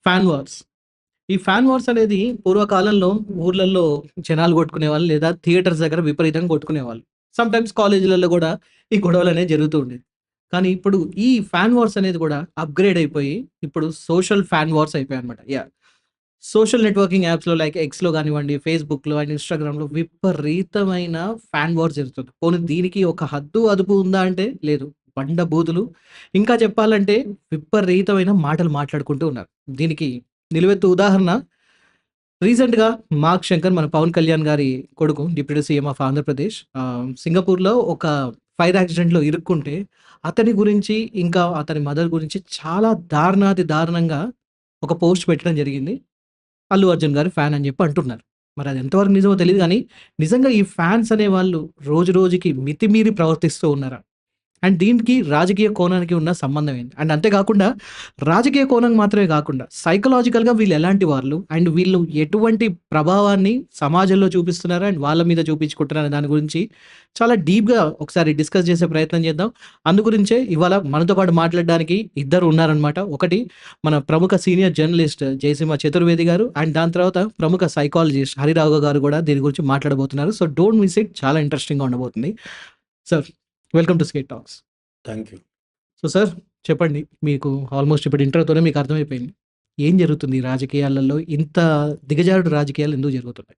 Fan wars. ఈ fan wars అనేది పూర్వకాలంలో ఊర్లల్లో జనాలు కొట్టుకునేవాళ్ళు లేదా థియేటర్స్ దగ్గర విపరీతంగా కొట్టుకునేవాళ్ళు. సమ్‌టైమ్స్ కాలేజీలలో గూడా ఈ గొడవలనేవి జరుగుతూ ఉండేది. కానీ ఇప్పుడు ఈ ఫ్యాన్ వార్స్ అనేది గూడా అప్‌గ్రేడ్ అయిపోయి ఇప్పుడు సోషల్ ఫ్యాన్ వార్స్ అయిపోయాయన్నమాట. సోషల్ నెట్వర్కింగ్ యాప్స్‌లో లైక్ ఎక్స్‌లో గానివ్వండి, ఫేస్‌బుక్‌లో అండ్ ఇన్‌స్టాగ్రామ్‌లో విపరీతమైన ఫ్యాన్ వార్ జరుగుతుంది. పోనీ దీనికి ఒక హద్దు, అదుపు ఉందా అంటే లేదు. బండబూతులు ఇంకా చెప్పాలంటే విపరీతమైన మాటలు మాట్లాడుకుంటూ ఉన్నారు. దీనికి నిలువెత్తు ఉదాహరణ రీసెంట్‌గా 'మార్క్ శంకర్' మన 'పవన్ కళ్యాణ్' గారి కొడుకు డిప్యూటీ సీఎం ఆఫ్ ఆంధ్రప్రదేశ్ సింగపూర్‌లో ఒక ఫైర్ యాక్సిడెంట్‌లో ఇరుక్కుంటే అతని గురించి, ఇంకా అతని మదర్ గురించి చాలా దారుణాతి దారుణంగా ఒక పోస్ట్ పెట్టడం జరిగింది. అల్లు అర్జున్ గారి ఫ్యాన్ అని చెప్పి అంటున్నారు. మరి అది ఎంతవరకు నిజమో తెలీదు గానీ, నిజంగా ఈ ఫ్యాన్స్ అనేవాళ్ళు రోజు రోజుకి మితిమీరి ప్రవర్తిస్తూ ఉన్నారా? అండ్ దీనికి రాజకీయ కోణానికి ఉన్న సంబంధం ఏంటి? అండ్ అంతే కాకుండా రాజకీయ కోణం మాత్రమే కాకుండా సైకలాజికల్‌గా వీళ్ళు ఎలాంటి వాళ్ళు? అండ్ వీళ్ళు ఎటువంటి ప్రభావాన్ని సమాజంలో చూపిస్తున్నారు? అండ్ వాళ్ళ మీద చూపించుకుంటున్నారు? దాని గురించి చాలా డీప్‌గా ఒకసారి డిస్కస్ చేసే ప్రయత్నం చేద్దాం. అందు గురించే ఇవాళ మనతో పాటు మాట్లాడడానికి ఇద్దరు ఉన్నారనమాట. ఒకటి మన ప్రముఖ సీనియర్ జర్నలిస్ట్ జయసింహ చతుర్వేది గారు. అండ్ దాని తర్వాత ప్రముఖ సైకాలజిస్ట్ హరిరాఘవ గారు కూడా దీని గురించి మాట్లాడబోతున్నారు. So, don't miss it. చాలా ఇంట్రెస్టింగ్‌గా ఉండబోతుంది. Sir, welcome to Skate Talks. Thank you. So sir, చెప్పండి. మీకు ఆల్మోస్ట్ ఇప్పుడు ఇంటర్‌తోనే మీకు అర్థమైపోయింది. ఏం జరుగుతుంది ఈ రాజకీయాలలో? ఇంత దిగజారుడు రాజకీయాలు ఎందుకు జరుగుతున్నాయి?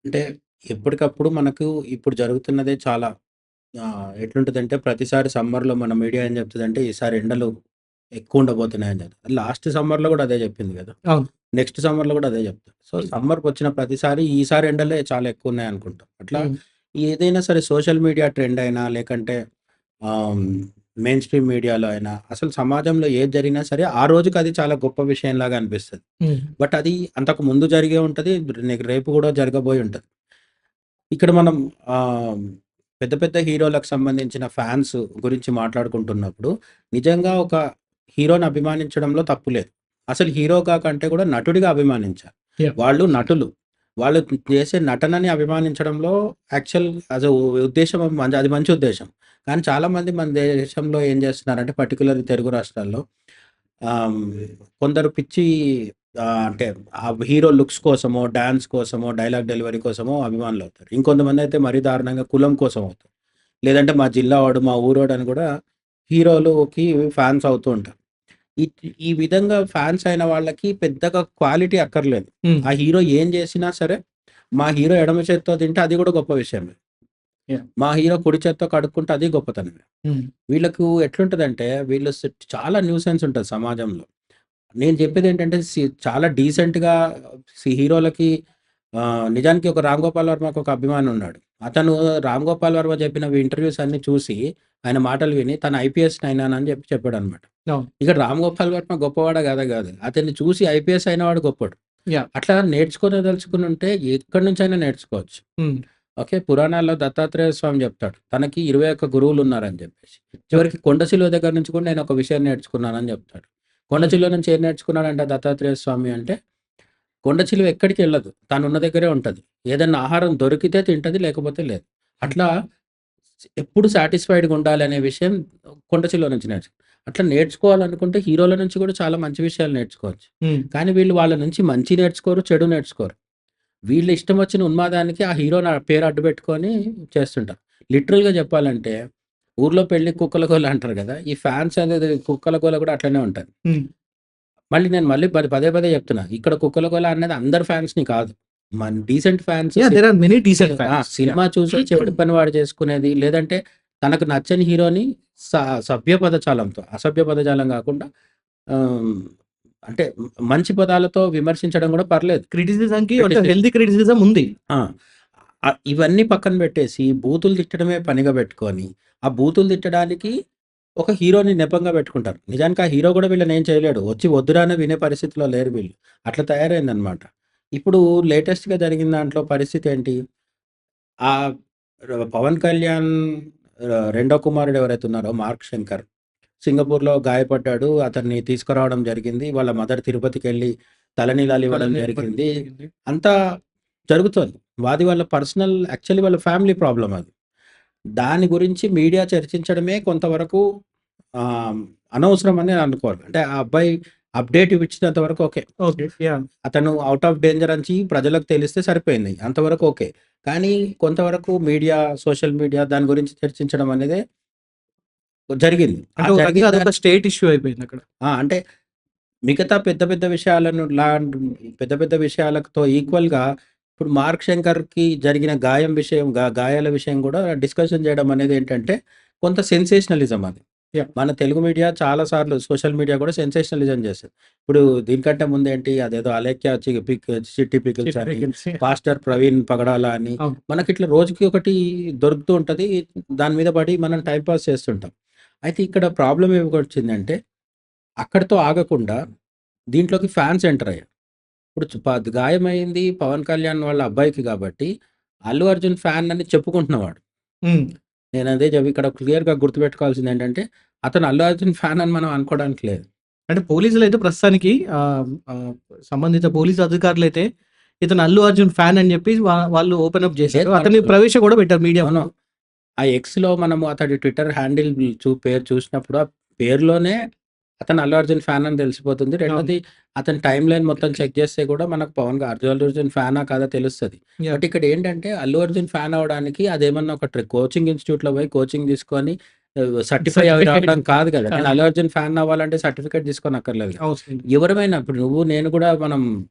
అంటే ఎప్పటికప్పుడు మనకు ఇప్పుడు జరుగుతున్నదే చాలా ఎట్లుంటదంటే ప్రతిసారి సమ్మర్‌లో మన మీడియా ఏం చెప్తదంటే ఈసారి ఎండలు ఎక్కువ ఉండబోతున్నాయని చెప్తది. లాస్ట్ సమ్మర్‌లో కూడా అదే చెప్పింది కదా! అవును. నెక్స్ట్ సమ్మర్‌లో కూడా అదే చెప్తది. సో, సమ్మర్‌కొచ్చిన ప్రతిసారి ఈసారి ఎండలే చాలా ఎక్కువున్నాయి అనుకుంటాం. అట్లా హ్మ్. ఏదైనా సరే సోషల్ మీడియా ట్రెండ్ అయినా లేకంటే ఆహ్, మెయిన్ స్ట్రీమ్ మీడియాలో అయినా అసలు సమాజంలో ఏది జరిగినా సరే ఆ రోజుకి అది చాలా గొప్ప విషయంలాగా అనిపిస్తది. హ్మ్. బట్ అది అంతకు ముందు జరిగే ఉంటది. నీకు రేపు కూడా జరగబోయి ఉంటది. ఇక్కడ మనం ఆహ్, పెద్ద పెద్ద హీరోలకు సంబంధించిన ఫ్యాన్స్ గురించి మాట్లాడుకుంటున్నప్పుడు, నిజంగా ఒక హీరోని అభిమానించడంలో తప్పు లేదు. అసలు హీరోగా కంటే కూడా నటుడిగా అభిమానించాలి. యాహ్! వాళ్ళు నటులు. వాళ్ళు చేసే నటనని అభిమానించడంలో యాక్చువల్ యాస్ ఎ ఉద్దేశ్యం అది మంచి ఉద్దేశ్యం. కానీ చాలామంది మన దేశంలో ఏం చేస్తున్నారంటే పర్టిక్యులర్‌గా తెలుగు రాష్ట్రాల్లో ఆహ్, కొందరు పిచ్చి అంటే ఆ హీరో లుక్స్ కోసమో, డాన్స్ కోసమో, డైలాగ్ డెలివరీ కోసమో అభిమానులవుతారు. ఇంకొంతమందయితే మరీ దారుణంగా కులం కోసం అవుతారు. లేదంటే మా జిల్లా వాడు, మా ఊరోడు అని కూడా హీరోలుకి ఫ్యాన్స్ అవుతూ ఉంటారు. ఈ ఈ విధంగా ఫ్యాన్స్ అయిన వాళ్ళకి పెద్దగా క్వాలిటీ అక్కర్లేదు. హ్మ్. ఆ హీరో ఏం చేసినా సరే, మా హీరో ఎడమ చేత్తో తింటే అది కూడా గొప్ప విషయమే. యాహ్! మా హీరో కుడి చేత్తో కడుక్కుంటే అది గొప్పతనమే. హ్మ్. వీళ్ళకు ఎట్లుంటదంటే వీళ్ళు చాలా న్యూసెన్స్ ఉంటది సమాజంలో. నేను చెప్పేదేంటంటే చాలా డీసెంట్‌గా హీరోలకి నిజానికి ఒక 'రామ్ గోపాల్ వర్మకి' ఒక అభిమాని ఉన్నాడు. అతను 'రామ్ గోపాల్ వర్మ' చెప్పిన ఇంటర్వ్యూస్ అన్నీ చూసి, ఆయన మాటలు విని తను ఐపీఎస్ అయినానని చెప్పాడనమాట. అవును. ఇక్కడ 'రామ్ గోపాల్ వర్మ' గొప్పవాడా కాదా కాదు. అతన్ని చూసి ఐపీఎస్ అయినవాడు గొప్పోడు. యాహ్! అట్లా నేర్చుకోదలుచుకునుంటే ఎక్కడి నుంచైనా నేర్చుకోవచ్చు. హ్మ్. ఓకే. పురాణాల్లో దత్తాత్రేయ స్వామి చెప్తాడు. తనకి 21 గురువులున్నారని చెప్పేసి. ఓకే. చివరికి కొండ చిలువ దగ్గర నుంచి కూడా నేను ఒక విషయం నేర్చుకున్నానని చెప్తాడు. కొండ హ్మ్. చిలువ నుంచి ఏం నేర్చుకున్నాడంట దత్తాత్రేయ స్వామి అంటే, కొండ చిలువ ఎక్కడికెళ్ళదు. తనున్న దగ్గరే ఉంటది. ఏదన్నా ఆహారం దొరికితే తింటది, లేకపోతే లేదు. హ్మ్. అట్లా ఎప్పుడు సాటిస్ఫైడ్‌గా ఉండాలనే విషయం కొండ చిలువ నుంచి అట్లా నేర్చుకోవాలనుకుంటే హీరోల నుంచి కూడా చాలా మంచి విషయాలు నేర్చుకోవచ్చు. హ్మ్. కానీ వీళ్ళు వాళ్ళ నుంచి మంచి నేర్చుకోరు, చెడు నేర్చుకోరు. వీళ్ళ ఇష్టం వచ్చిన ఉన్మాదానికి ఆ హీరో నా పేరు అడ్డు పెట్టుకొని చేస్తుంటారు. లిటరల్‌గా చెప్పాలంటే ఊర్లో పెళ్లి కుక్కల గోల అంటారు గదా! ఈ ఫ్యాన్స్ అనేది కుక్కల గోల కూడా అట్లనే ఉంటది. హ్మ్. మళ్ళీ పదే పదే చెప్తున్నా. ఇక్కడ కుక్కల గోల అనేది అందరు ఫ్యాన్స్‌ని కాదు. మన decent fans yeah! There are many సి డీసెంట్ ఫ్యాన్స్. యాహ్! సినిమా చూసి చెడు పని వాడు చేసుకునేది. లేదంటే తనకు నచ్చని హీరోని స సభ్య పదజాలంతో, అసభ్య పదజాలం గాకుండా ఆహ్, అంటే మంచి పదాలతో విమర్శించడం గూడా పర్లేదు. క్రిటిసిజంకి అంటే క్రిటిసిజం హెల్తీ క్రిటిసిజం ఉంది. ఆ! ఇవన్నీ పక్కన పెట్టేసి బూతులు తిట్టడమే పనిగా పెట్టుకొని, ఆ బూతులు తిట్టడానికి ఒక హీరోని నెపంగా పెట్టుకుంటారు. నిజానికి ఆ హీరో గూడా వీళ్ళనేం చేయలేడు. వచ్చి వద్దురా అని వినే పరిస్థితిలో లేరు వీళ్ళు. అట్లా తయారైందనమాట. ఇప్పుడు లేటెస్ట్‌గా జరిగిన దాంట్లో పరిస్థితేంటి? ఆహ్, 'పవన్ కళ్యాణ్' రెండో కుమారుడు ఎవరైతే ఉన్నారో 'మార్క్ శంకర్' సింగపూర్‌లో గాయపడ్డాడు. అతన్ని తీసుకురావడం జరిగింది. వాళ్ళ మదర్ తిరుపతికెళ్ళి తలనీలాలివ్వడం జరిగింది. జరిగింది. అంతా జరుగుతోంది. వాది వాళ్ళ పర్సనల్ యాక్చువల్లీ వాళ్ళ ఫ్యామిలీ ప్రాబ్లమ్ అది. దాని గురించి మీడియా చర్చించడమే కొంతవరకు ఆహ్, అనవసరం అని అనుకోవాలి. అంటే ఆ అబ్బాయి అప్డేట్ ఇచ్చినంత వరకు ఓకే. ఓకే. యాహ్! అతను ఔట్ ఆఫ్ డేంజర్ అని ప్రజలకు తెలిస్తే సరిపోయింది. అంతవరకు ఓకే. కానీ కొంతవరకు మీడియా, సోషల్ మీడియా దాని గురించి చర్చించడం అనేది జరిగింది. ఆ అంటే ఒక జరిగిన రకంగా అదొక దాన్ని స్టేట్ ఇష్యూ అయిపోయిందక్కడ. అంటే మిగతా పెద్ద పెద్ద విషయాలను పెద్ద పెద్ద విషయాలతో ఈక్వల్‌గా ఇప్పుడు 'మార్క్ శంకర్‌కి' జరిగిన గాయం విషయం గాయాల విషయం గూడా డిస్కషన్ చేయడం అనేది ఏంటంటే కొంత సెన్సేషనలిజం అది. యాహ్! మన తెలుగు మీడియా చాలా సార్లు సోషల్ మీడియా గూడా సెన్సేషనలిజం చేస్తది. ఇప్పుడు దీనికంటే ముందేంటి అదేదో 'అలేఖ్య చిట్టి పికిల్స్' చిట్ అని, పికిల్స్. 'పాస్టర్ ప్రవీణ్ పగడాల' అని అవును. మనకిట్లా రోజుకి ఒకటి దొరుకుతూ ఉంటది. దాని మీద పడి మనం టైమ్ పాస్ చేస్తుంటాం. అయితే ఇక్కడ ప్రాబ్లమ్ ఏమొచ్చిందంటే అక్కడితో ఆగకుండా దీంట్లోకి ఫ్యాన్స్ ఎంటర్ అయ్యారు. ఇప్పుడు గాయమైంది పవన్ కళ్యాణ్ వాళ్ళ అబ్బాయికి కాబట్టి, అల్లు అర్జున్ ఫ్యాన్ అని చెప్పుకుంటున్నవాడు. హ్మ్. నేనదే ఇక్కడ క్లియర్‌గా గుర్తుపెట్టుకోవాల్సిందేంటంటే, అతను అల్లు అర్జున్ ఫ్యాన్ అని మనం అనుకోవడానికి లేదు. అంటే పోలీసులైతే ప్రస్తుతానికి సంబంధిత పోలీసు అధికారులైతే ఇతను 'అల్లు అర్జున్' ఫ్యాన్ అని చెప్పి వాళ్ళు ఓపెన్ అప్ చేశారు. లేదు అతని ప్రవేశం కూడా పెట్టారు మీడియా అవును. ముందు. ఆ ఎక్స్‌లో మనము అతడి ట్విట్టర్ హ్యాండిల్ పేరు చూసినప్పుడు, ఆ పేరులోనే అతను అల్లు అర్జున్ ఫ్యాన్ అని తెలిసిపోతుంది. అవును. రెండోది అతని టైమ్ లైన్ మొత్తం చెక్ చేస్తే కూడా మనకు అల్లు అర్జున్ ఫ్యానా కాదా తెలుస్తది. యాహ్! బట్ ఇక్కడ ఏంటంటే అల్లు అర్జున్ ఫ్యాన్ అవ్వడానికి అదేమన్నా ఒక కోచింగ్ ఇన్‌స్టిట్యూట్‌లో పోయి కోచింగ్ తీసుకొని సర్టిఫై అవి సర్టిఫికేట్ రావడం కాదు కదా! నేను కాదు. అల్లు అర్జున్ ఫ్యాన్ అవ్వాలంటే సర్టిఫికేట్ తీసుకోనక్కర్లేదు కదా! అవసరం లేదు. ఎవరమైనా ఇప్పుడు నువ్వు నేను కూడా మనం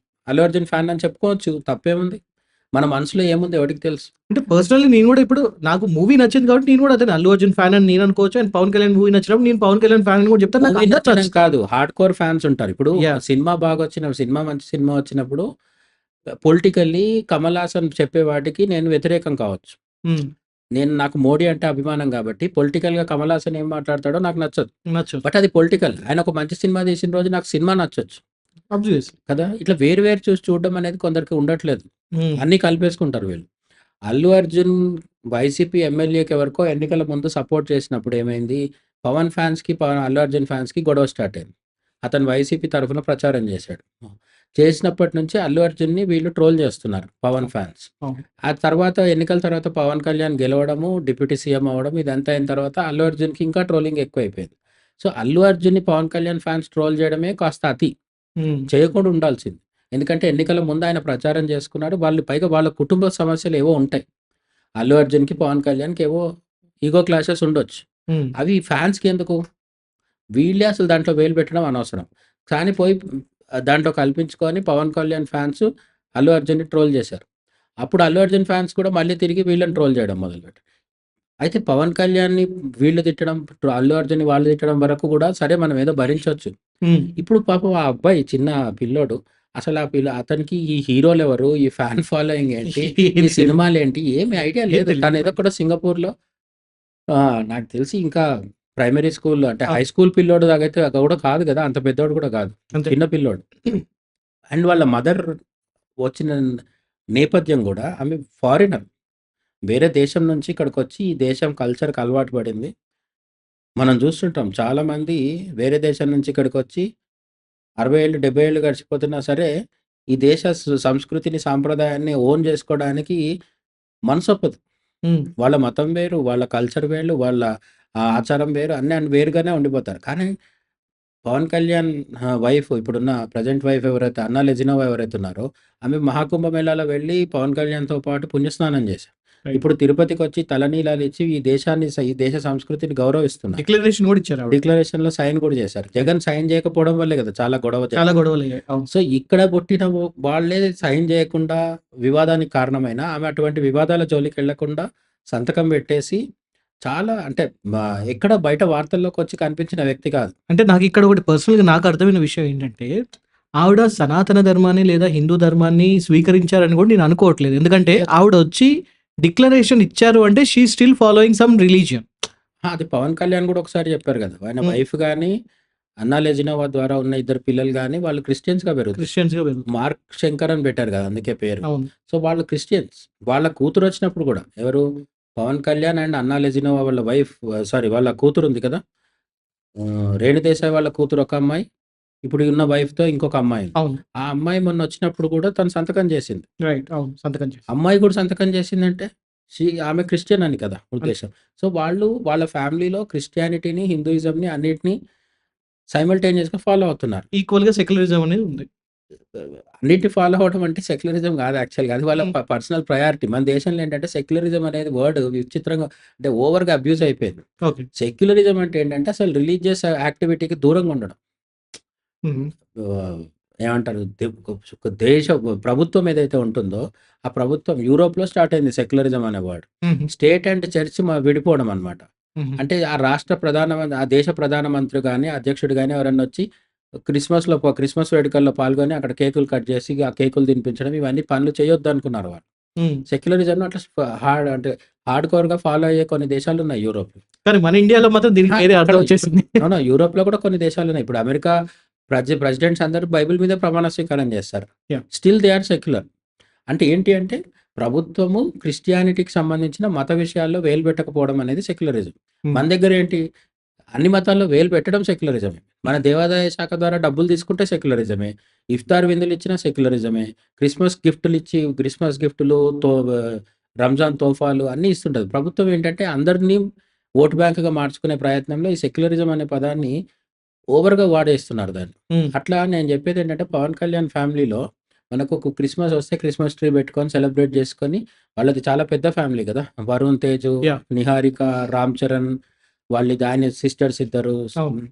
అల్లు అర్జున్ ఫ్యాన్ అని చెప్పుకోవచ్చు. తప్పేముంది? మన మనసులో ఏముంది ఎవడికి తెలుసు? అంటే పర్సనల్లీ నేను కూడా ఇప్పుడు నాకు మూవీ నచ్చింది కాబట్టి నేను కూడా అతను 'అల్లు అర్జున్' ఫ్యాన్ అని నేను అనుకోవచ్చు. అండ్ 'పవన్ కళ్యాణ్' మూవీ నచ్చినప్పుడు నేను 'పవన్ కళ్యాణ్' ఫ్యాన్ అని కూడా చెప్తాను. నాకు మూవీ అందరూ నచ్చడం నచ్చుతారు. కాదు. హార్డ్‌కోర్ ఫ్యాన్స్ ఉంటారు. ఇప్పుడు ఒక యాహ్! సినిమా మంచి సినిమా వచ్చినప్పుడు పొలిటికల్లీ కమల్ హాసన్ చెప్పే వాటికి నేను వ్యతిరేకం కావచ్చు. హ్మ్. నాకు మోడీ అంటే అభిమానం కాబట్టి పొలిటికల్‌గా కమల్ హాసన్ ఏం మాట్లాడతాడో నాకు నచ్చదు. నచ్చదు. బట్ అది పొలిటికల్. ఆయన ఒక మంచి సినిమా తీసిన రోజు నాకు సినిమా నచ్చొచ్చు. ఆబ్వియస్లీ. కదా! ఇట్లా వేరు వేరు చూసి చూడడం అనేది కొందరికి ఉండట్లేదు. హ్మ్. అన్నీ కలిపేసుకుంటారు వీళ్ళు. అల్లు అర్జున్ వైసీపీ ఎమ్మెల్యేకి ఎవరికో ఎన్నికల ముందు సపోర్ట్ చేసినప్పుడు ఏమైంది? పవన్ ఫ్యాన్స్‌కి, అల్లు అర్జున్ ఫ్యాన్స్‌కి గొడవ స్టార్ట్ అయింది. అతను వైసీపీ తరఫున ప్రచారం చేశాడు. చేసినప్పటి నుంచి అల్లు అర్జున్‌ని వీళ్ళు ట్రోల్ చేస్తున్నారు పవన్ ఫ్యాన్స్. అవును. ఆ తర్వాత ఎన్నికల తర్వాత పవన్ కళ్యాణ్ గెలవడము, డిప్యూటీ సీఎం అవ్వడం ఇదంతా అయిన తర్వాత అల్లు అర్జున్‌కి ఇంకా ట్రోలింగ్ ఎక్కువైపోయింది. సో, అల్లు అర్జున్‌ని పవన్ కళ్యాణ్ ఫ్యాన్స్ ట్రోల్ చేయడమే కాస్త అతి. హ్మ్. చేయకుండా ఉండాల్సింది. ఎందుకంటే ఎన్నికల ముందు ఆయన ప్రచారం చేసుకున్నాడు. పైగా వాళ్ళ కుటుంబ సమస్యలు ఏవో ఉంటాయి. అల్లు అర్జున్‌కి, పవన్ కళ్యాణ్‌కి ఏవో ఇగో క్లాషెస్ ఉండొచ్చు. హ్మ్. అవి ఫ్యాన్స్‌కి ఎందుకు? వీళ్ళే అసలు దాంట్లో వేలు పెట్టడం అనవసరం. కానీ పోయి దాంట్లో కల్పించుకొని పవన్ కళ్యాణ్ ఫ్యాన్స్ అల్లు అర్జున్‌ని ట్రోల్ చేశారు. అప్పుడు అల్లు అర్జున్ ఫ్యాన్స్ కూడా మళ్ళీ తిరిగి వీళ్ళని ట్రోల్ చేయడం మొదలుపెట్టారు. అయితే పవన్ కళ్యాణ్‌ని వీళ్ళు తిట్టడం, అల్లు అర్జున్‌ని వాళ్ళు తిట్టడం వరకు కూడా సరే మనం ఏదో భరించొచ్చు. హ్మ్. ఇప్పుడు పాపం ఆ అబ్బాయి చిన్న పిల్లోడు అసలు అతనికి ఈ హీరోలెవరు? ఈ ఫ్యాన్ ఫాలోయింగ్ ఏంటి? ఈ సినిమాలేంటి? ఏమి ఐడియా ఏం లేదు. తెలీదు. తనేదో కూడా సింగపూర్‌లో నాకు తెలిసి ఇంకా ప్రైమరీ స్కూల్ అంటే ఆ! హై స్కూల్ పిల్లోడు దాకైతే కూడా కాదు గదా! అంత పెద్దోడు కూడా కాదు. అంతే. చిన్న పిల్లోడు. అండ్ వాళ్ళ మదర్ వచ్చిన నేపథ్యం గూడా ఆమె ఫారినర్. వేరే దేశం నుంచి ఇక్కడికొచ్చి ఈ దేశం కల్చర్‌కి అలవాటు పడింది. మనం చూస్తుంటాం చాలామంది వేరే దేశం నుంచి ఇక్కడికొచ్చి 60 ఏళ్ళు, 70 ఏళ్ళు గడిచిపోతున్నా సరే, ఈ దేశ సంస్కృతిని, సాంప్రదాయాన్ని ఓన్ జేసుకోవడానికి మనసొప్పదు. హ్మ్. వాళ్ళ మతం వేరు, వాళ్ళ కల్చర్ వేరు, వాళ్ళ ఆచారం వేరు అన్నీ వేరుగానే ఉండిపోతారు. కానీ పవన్ కళ్యాణ్ వైఫ్ ఇప్పుడున్న ప్రెజెంట్ వైఫ్ ఎవరైతే అన్నా లెజినోవా ఎవరైతే ఉన్నారో, ఆమె మహాకుంభ మేళాలో వెళ్ళి పవన్ కళ్యాణ్‌తో పాటు పుణ్యస్నానం చేశారు. రైట్. ఇప్పుడు తిరుపతికొచ్చి తలనీలాలిచ్చి ఈ దేశ సంస్కృతిని గౌరవిస్తున్నారు. డిక్లరేషన్ కూడా ఇచ్చారు ఆవిడ. డిక్లరేషన్‌లో సైన్ కూడా చేశారు. జగన్ సైన్ చేయకపోవడం వల్లే కదా! చాలా గొడవ చాలా జరిగింది. గొడవలయ్యాయి. అవును. సో, ఇక్కడ పుట్టిన వాళ్ళే సైన్ చేయకుండా వివాదానికి కారణమైన ఆమె అటువంటి వివాదాల జోలికెళ్ళకుండా సంతకం పెట్టేసి చాలా అంటే ఎక్కడ బయట వార్తల్లోకొచ్చి కనిపించిన వ్యక్తి కాదు. అంటే నాకిక్కడ ఒకటి పర్సనల్‌గా నాకు అర్థమైన విషయం ఏంటంటే, ఆవిడ సనాతన ధర్మాన్ని లేదా హిందూ ధర్మాన్ని స్వీకరించారని కూడా నేను అనుకోవట్లేదు. ఎందుకంటే లేదు. ఆవిడొచ్చి డిక్లరేషన్ ఇచ్చారు అంటే she is still following some religion. అది పవన్ కళ్యాణ్ కూడా ఒకసారి చెప్పారు కదా! ఆయన హ్మ్. వైఫ్ గాని, అన్నా లెజినోవా ద్వారా ఉన్న ఇద్దరు పిల్లలు గాని వాళ్ళు క్రిస్టియన్స్‌గా పెరుగుతారు. క్రిస్టియన్స్‌గా పెరుగుతారు. మార్క్ శంకర్ అని పెట్టారు కదా! అందుకే పేరు. అవును. సో, వాళ్ళు క్రిస్టియన్స్. వాళ్ళ కూతురొచ్చినప్పుడు కూడా ఎవరు? Pawan Kalyan and Anna Lezhneva వాళ్ళ వైఫ్ సారీ వాళ్ళ కూతురుంది కదా! రేణు దేశాయ్ వాళ్ళ కూతురు ఒక అమ్మాయి. ఇప్పుడు ఉన్న వైఫ్‌తో ఇంకొక అమ్మాయి ఉంది. అవును. ఆ అమ్మాయి మొన్నొచ్చినప్పుడు కూడా తను సంతకం చేసింది. రైట్. అవును. సంతకం చేసి. అమ్మాయి కూడా సంతకం చేసిందంటే ఆమె క్రిస్టియన్ అని కదా అంతే. ఉద్దేశ్యం. సో, వాళ్ళు వాళ్ళ ఫ్యామిలీలో క్రిస్టియానిటీని, హిందూయిజంని అన్నిటిని సైమల్టేనియస్‌గా ఫాలో అవుతున్నారు. ఈక్వల్‌గా సెక్యులరిజం అనేది ఉంది. అన్నిటిని ఫాలో అవ్వడం అంటే సెక్యులరిజం కాదు యాక్చువల్‌గా. అది వాళ్ళ హ్మ్. Personal priority. మన దేశంలో ఏంటంటే సెక్యులరిజం అనేది వర్డ్ విచిత్రంగా అంటే ఓవర్‌గా అబ్యూజ్ అయిపోయింది. ఓకే. సెక్యులరిజం అంటే ఏంటంటే అసలు రిలీజియస్ యాక్టివిటీకి దూరంగా ఉండడం. హుహు. ఆహ్, ఏమంటారు ఒక దేశ ప్రభుత్వం ఏదైతే ఉంటుందో, ఆ ప్రభుత్వం యూరోప్‌లో స్టార్ట్ అయింది సెక్యులరిజం అనే వర్డ్. హుహు. స్టేట్ అండ్ చర్చ్ విడిపోవడం అన్నమాట. హుహు. అంటే ఆ రాష్ట్ర ఆ దేశ ప్రధానమంత్రి గాని, అధ్యక్షుడు గాని ఎవరన్నా వచ్చి క్రిస్మస్ వేడుకల్లో పాల్గొని అక్కడ కేకులు కట్ చేసి, ఆ కేకులు తినిపించడం ఇవన్నీ పనులు చేయొద్దనుకున్నారు వాళ్ళు. హ్మ్. సెక్యులరిజంను అట్లా అంటే హార్డ్ కోర్‌గా ఫాలో అయ్యే కొన్ని దేశాలున్నాయి యూరోప్‌లో. కానీ మన ఇండియాలో మాత్రం దీనికి ఆ! వేరే అక్కడ అర్థం వచ్చేసింది. అవును. యూరోప్‌లో కూడా కొన్ని దేశాలున్నాయి. ఇప్పుడు అమెరికా ప్రెసిడెంట్స్ అందరూ బైబిల్ మీదే ప్రమాణ స్వీకారం చేస్తారు. Yeah! Still they are secular. అంటే ఏంటి అంటే ప్రభుత్వము క్రిస్టియానిటీకి సంబంధించిన మత విషయాల్లో వేలు పెట్టకపోవడం అనేది సెక్యులరిజం. హ్మ్. మన దగ్గర ఏంటి అన్ని మతాల్లో వేలు పెట్టడం సెక్యులరిజమే. మన దేవాదాయ శాఖ ద్వారా డబ్బులు తీసుకుంటే సెక్యులరిజమే. ఇఫ్తార్ విందులిచ్చినా సెక్యులరిజమే. క్రిస్మస్ గిఫ్టులు, రంజాన్ తోఫాలు అన్నీ ఇస్తుంటది. ప్రభుత్వం ఏంటంటే అందరిని ఓట్ బ్యాంక్‌గా మార్చుకునే ప్రయత్నంలో ఈ సెక్యులరిజం అనే పదాన్ని ఓవర్‌గా వాడేస్తున్నారు దాన్ని. హ్మ్. అట్లా నేను చెప్పేదేంటంటే పవన్ కళ్యాణ్ ఫ్యామిలీలో మనకు ఒక క్రిస్మస్ వస్తే క్రిస్మస్ ట్రీ పెట్టుకొని సెలబ్రేట్ చేసుకొని వాళ్ళది చాలా పెద్ద ఫ్యామిలీ కదా! వరుణ్ తేజు, యాహ్! నిహారిక, రామ్ చరణ్ ఆయన సిస్టర్స్ ఇద్దరు. అవును.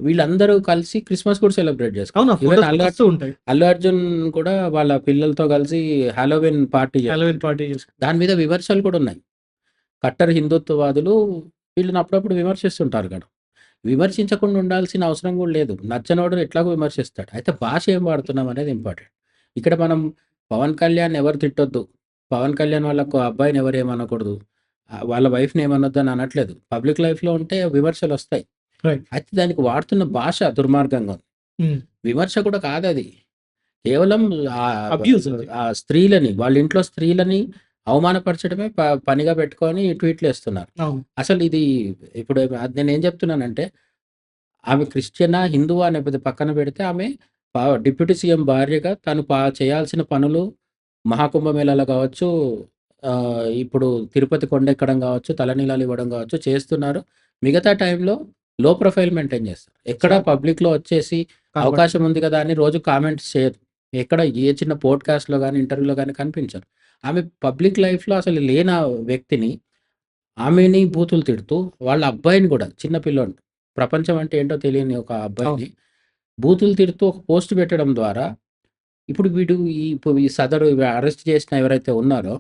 వీళ్ళందరూ కలిసి క్రిస్మస్ కూడా సెలబ్రేట్ అవును. చేసుకుంటారు. ఆ ఈవెన్ ఫోటోస్ వస్తూ ఉంటాయి. అల్లు అర్జున్ కూడా వాళ్ళ పిల్లలతో కలిసి హాలోవీన్ పార్టీ హాలోవీన్ చేసుకుంటాడు. పార్టీ చేసుకుంటాం. దాని మీద విమర్శలు కూడా ఉన్నాయి. కట్టర్ హిందుత్వవాదులు వీళ్ళని అప్పుడప్పుడు విమర్శిస్తుంటారు కదా! విమర్శించకుండా ఉండాల్సిన అవసరం కూడా లేదు. నచ్చనోడు ఎట్లాగో విమర్శిస్తాడు. అయితే భాష ఏం వాడుతున్నాం అనేది ఇంపార్టెంట్. ఇక్కడ మనం పవన్ కళ్యాణ్ ఎవరు తిట్టొద్దు. పవన్ కళ్యాణ్ వాళ్ళ అబ్బాయిని ఎవరు ఏమనకూడదు. వాళ్ళ వైఫ్‌ని ఏమనొద్దు అని అనట్లేదు. పబ్లిక్ లైఫ్‌లో ఉంటే విమర్శలొస్తాయి. రైట్. అయితే దానికి వాడుతున్న భాష దుర్మార్గంగా ఉంది. హ్మ్. విమర్శ కూడా కాదది. కేవలం అబ్యూజ్ అది. వాళ్ళ ఇంట్లో స్త్రీలని అవమానపరచడమే పనిగా పెట్టుకొని ట్వీట్‌లేస్తున్నారు. అవును. అసలు ఇది ఇప్పుడు నేనేం చెప్తున్నానంటే ఆమె క్రిస్టియనా? హిందువా? అనేది పక్కన పెడితే ఆమె డిప్యూటీ సీఎం భార్యగా తను చేయాల్సిన పనులు మహాకుంభమేళాలో కావచ్చు, ఇప్పుడు తిరుపతి కొండెక్కడం కావచ్చు, తలనీలాలు ఇవ్వడం కావచ్చు చేస్తున్నారు. మిగతా టైంలో లో ప్రొఫైల్ మెయింటైన్ చేస్తారు. ఎక్కడ చాలా పబ్లిక్‌లో వచ్చేసి కనబడదు. అవకాశం ఉంది కదా! అని రోజు కామెంట్స్ చేయరు. ఎక్కడ ఏ చిన్న పోడ్‌కాస్ట్‌లో గాని, ఇంటర్వ్యూలో గాని కనిపించరు. ఆమె పబ్లిక్ లైఫ్‌లో అసలు లేని వ్యక్తిని ఆమెని బూతులు తిడుతూ, వాళ్ళ అబ్బాయిని గూడా చిన్న పిల్లోడిని, ప్రపంచం అంటే ఏంటో తెలియని ఒక అవును. అబ్బాయిని బూతులు తిడుతూ ఒక పోస్ట్ పెట్టడం ద్వారా, ఇప్పుడు ఈ సదరు అరెస్ట్ చేసిన ఎవరైతే ఉన్నారో,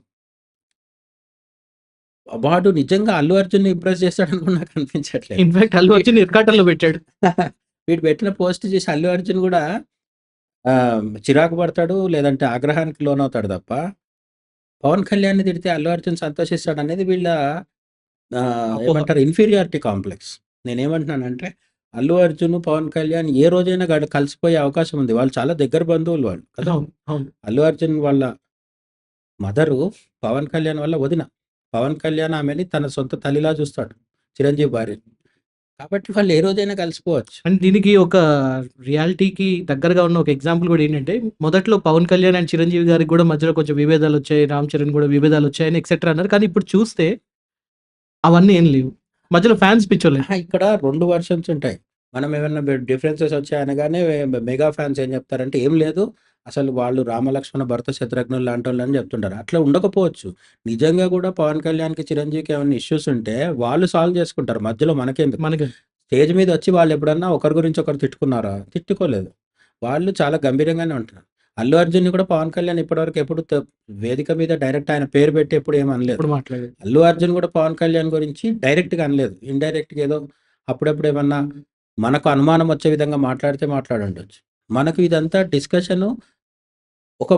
వాడు నిజంగా అల్లు అర్జున్‌ని ఇంప్రెస్ చేస్తాడని కూడా నాకు అనిపించట్లేదు. ఇన్‌ఫాక్ట్ అల్లు వీ అర్జున్ ఇరకాటంలో పెట్టాడు. వీడు పెట్టిన పోస్ట్ చూసి అల్లు అర్జున్ గూడా చిరాకు పడతాడు, లేదంటే ఆగ్రహానికి లోనవుతాడు తప్ప, పవన్ కళ్యాణ్‌ని తిడితే అల్లు అర్జున్ సంతోషిస్తాడనేది వీళ్ళ అపోహ. ఏమంటారు ఇన్ఫీరియారిటీ కాంప్లెక్స్. నేనేమంటున్నానంటే, అల్లు అర్జున్, పవన్ కళ్యాణ్ ఏ రోజైనా కలిసిపోయే అవకాశం ఉంది. వాళ్ళు చాలా దగ్గర బంధువులు వాళ్ళు కదా! అవును. అవును. అల్లు అర్జున్ వాళ్ళ మదరు పవన్ కళ్యాణ్ వాళ్ళ వదిన. పవన్ కళ్యాణ్ ఆమెని తన సొంత తల్లిలా చూస్తాడు. చిరంజీవి భార్యని. కాబట్టి వాళ్ళు ఏ రోజైనా కలిసిపోవచ్చు. అండ్ దీనికి ఒక రియాలిటీకి దగ్గరగా ఉన్న ఒక ఎగ్జాంపుల్ కూడా ఏంటంటే, మొదట్లో 'పవన్ కళ్యాణ్' అండ్ 'చిరంజీవి' గారికి కూడా మధ్యలో కొంచెం విభేదాలొచ్చాయి. 'రామ్ చరణ్' కూడా విభేదాలొచ్చాయని ఎక్సెట్రా అన్నారు. కానీ ఇప్పుడు చూస్తే అవన్నీ ఏం లేవు. మధ్యలో ఫ్యాన్స్ పిచ్చోళ్ళైపోయారు. ఇక్కడ 2 వెర్షన్స్ ఉంటాయి. మనం ఏమన్నా డిఫరెన్సెస్ వచ్చాయనగానే మెగా ఫ్యాన్స్ ఏం చెప్తారంటే, "ఏం లేదు. అసలు వాళ్ళు రామలక్ష్మణ భరత శత్రుఘ్నులు లాంటోళ్ళని" చెప్తుంటారు. అట్లా ఉండకపోవచ్చు. నిజంగా కూడా పవన్ కళ్యాణ్‌కి, చిరంజీవికి ఏమన్నా ఇష్యూస్ ఉంటే వాళ్ళు సాల్వ్ చేసుకుంటారు. మధ్యలో మనకెందుకు? మనకి స్టేజ్ మీదొచ్చి వాళ్ళెప్పుడన్నా ఒకరి గురించి ఒకరు తిట్టుకున్నారా? తిట్టుకోలేదు. వాళ్ళు చాలా గంభీరంగానే ఉంటున్నారు. అల్లు అర్జున్‌ని కూడా పవన్ కళ్యాణ్ ఇప్పటివరకు ఎప్పుడు వేదిక మీద డైరెక్ట్ ఆయన పేరు పెట్టి ఎప్పుడు ఏమి అనలేదు. ఎప్పుడు మాట్లాడేది. అల్లు అర్జున్ కూడా పవన్ కళ్యాణ్ గురించి డైరెక్ట్‌గా అనలేదు. ఇండైరెక్ట్‌గా ఏదో అప్పుడప్పుడు ఏమన్నా మనకు అనుమానం వచ్చే విధంగా మాట్లాడితే మాట్లాడుండొచ్చు. మనకు ఇదంతా డిస్కషను ఒక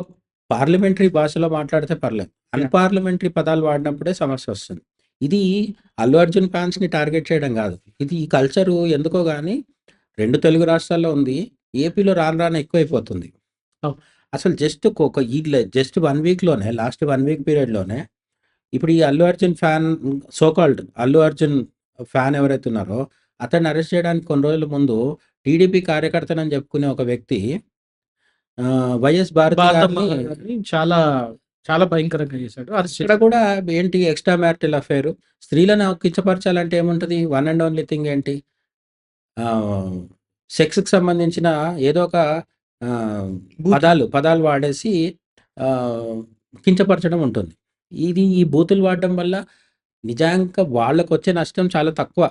పార్లమెంటరీ భాషలో మాట్లాడితే పర్లేదు. యాహ్! అన్‌పార్లమెంటరీ పదాలు వాడినప్పుడే సమస్యొస్తుంది. ఇది అల్లు అర్జున్ ఫ్యాన్స్‌ని టార్గెట్ చేయడం గాదు. ఇది ఈ కల్చరు ఎందుకో గాని 2 తెలుగు రాష్ట్రాల్లో ఉంది. ఏపీలో రాను రాను ఎక్కువైపోతుంది. అవును. అసలు జస్ట్ జస్ట్ 1 వీక్‌లోనే లాస్ట్ 1 వీక్ పీరియడ్‌లోనే ఇప్పుడు ఈ Allu Arjun fan so called Allu Arjun fan ఎవరైతే ఉన్నారో అతన్ని అరెస్ట్ చేయడానికి కొన్ని రోజుల ముందు టీడీపీ కార్యకర్తనని చెప్పుకునే ఒక వ్యక్తి వైఎస్ భారతి భారతమ్మ గారిని గారిని చాలా, చాలా భయంకరంగా చేశాడు. అరెస్ట్ ఇక్కడ చేశారు. కూడా ఏంటి ఎక్స్‌ట్రా మ్యారిటల్ అఫైర్ స్త్రీలను కించపరచాలంటే ఏముంటది? వన్ అండ్ ఓన్లీ థింగ్ ఏంటి? ఆహ్, సెక్స్‌కి సంబంధించిన ఏదో ఒక బూతులు. పదాలు వాడేసి ఆహ్, కించపరచడం ఉంటుంది. ఈ బూతులు వాడడం వల్ల నిజాంగా వాళ్ళకొచ్చే నష్టం చాలా తక్కువ.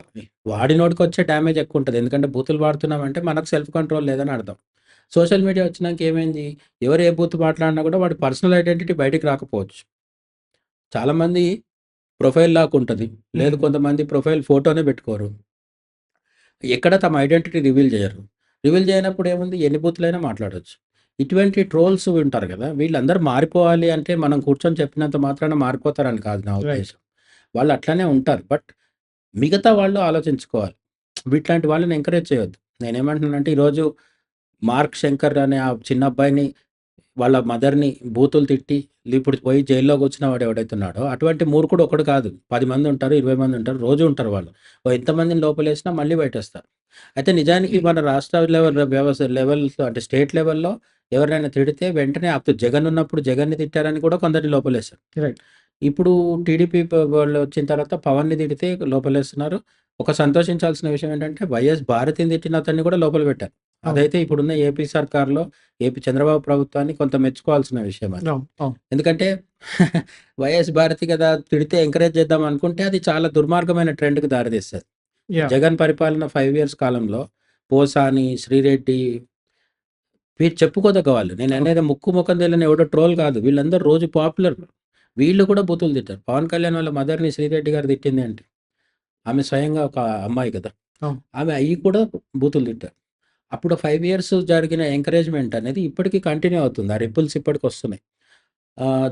వాడినోడికొచ్చే డ్యామేజ్ ఎక్కువుంటది. ఎందుకంటే బూతులు వాడుతున్నామంటే మనకు సెల్ఫ్ కంట్రోల్ లేదని అర్థం. సోషల్ మీడియా వచ్చినాక ఏమైంది? ఎవరు ఏ బూతు మాట్లాడినా కూడా వాడి పర్సనల్ ఐడెంటిటీ బయటికి రాకపోవచ్చు. చాలామంది ప్రొఫైల్ లాకుంటది. లేదు హ్మ్. కొంతమంది ప్రొఫైల్ ఫోటోనే పెట్టుకోరు. ఎక్కడ తమ ఐడెంటిటీ రివీల్ చేయరు. రివీల్ చేయనప్పుడు ఏముంది? ఎన్ని బూతులైనా మాట్లాడొచ్చు. ఇటువంటి ట్రోల్స్ ఉంటారు గదా! వీళ్ళందరూ మారిపోవాలి అంటే మనం కూర్చొని చెప్పినంత మాత్రాన మారిపోతారని కాదు నా రైట్. ఉద్దేశ్యం. వాళ్ళు అట్లనే ఉంటారు. బట్ మిగతా వాళ్ళు ఆలోచించుకోవాలి. ఇట్లాంటి వాళ్ళని ఎంకరేజ్ చేయొద్దు. నేనేమంటున్నానంటే ఈరోజు 'మార్క్ శంకర్' అనే ఆ చిన్న అబ్బాయిని వాళ్ళ మదర్‌ని బూతులు తిట్టి ఇప్పుడు పోయి జైల్‌లో కూర్చున్న వాడు ఎవడైతే ఉన్నాడో అటువంటి మూర్ఖుడు ఒకడు కాదు. 10 మంది ఉంటారు, 20 మంది ఉంటారు. రోజు ఉంటారు వాళ్ళు. ఎంతమందిని లోపలేసినా మళ్ళీ బయటేస్తారు. అయితే నిజానికి మన రాష్ట్ర లెవెల్స్ అంటే స్టేట్ లెవెల్‌లో ఎవరినైనా తిడితే వెంటనే జగన్ ఉన్నప్పుడు జగన్‌ని తిట్టారని కూడా కొందరిని లోపలేశారు. రైట్. ఇప్పుడు టీడీపీ వాళ్ళు వచ్చిన తర్వాత పవన్‌ని తిడితే లోపలేస్తున్నారు. ఒక సంతోషించాల్సిన విషయం ఏంటంటే వైఎస్ భారతిని తిట్టిన అతన్ని కూడా లోపల పెట్టారు. అవును. అదైతే ఇప్పుడున్న ఏపీ సర్కార్‌లో ఏపీ చంద్రబాబు ప్రభుత్వాన్ని కొంత మెచ్చుకోవాల్సిన విషయం అది. అవును. అవును. ఎందుకంటే వైఎస్ భారతి కదా! తిడితే ఎంకరేజ్ చేద్దాం అనుకుంటే అది చాలా దుర్మార్గమైన ట్రెండ్‌కి దారితీస్తది. యాహ్! జగన్ పరిపాలన 5 ఇయర్స్ కాలంలో పోసాని, శ్రీరెడ్డి వీరు చెప్పుకోదగ్గ వాళ్ళు. అవును. నేననేది ముక్కు ముఖం తెలియని ఎవడో ట్రోల్ కాదు. వీళ్ళందరూ రోజు పాపులర్. వీళ్ళు కూడా బూతులు తిట్టారు. పవన్ కళ్యాణ్ వాళ్ళ మదర్‌ని శ్రీరెడ్డి గారు తిట్టింది ఏంటి? ఆమె స్వయంగా ఒక అమ్మాయి కదా! అవును. ఆమె అయ్యి కూడా బూతులు తిట్టారు. అప్పుడు 5 ఇయర్స్ జరిగిన ఎంకరేజ్‌మెంట్ అనేది ఇప్పటికి కంటిన్యూ అవుతుంది. ఆ రిపుల్స్ ఇప్పటికొస్తున్నాయి.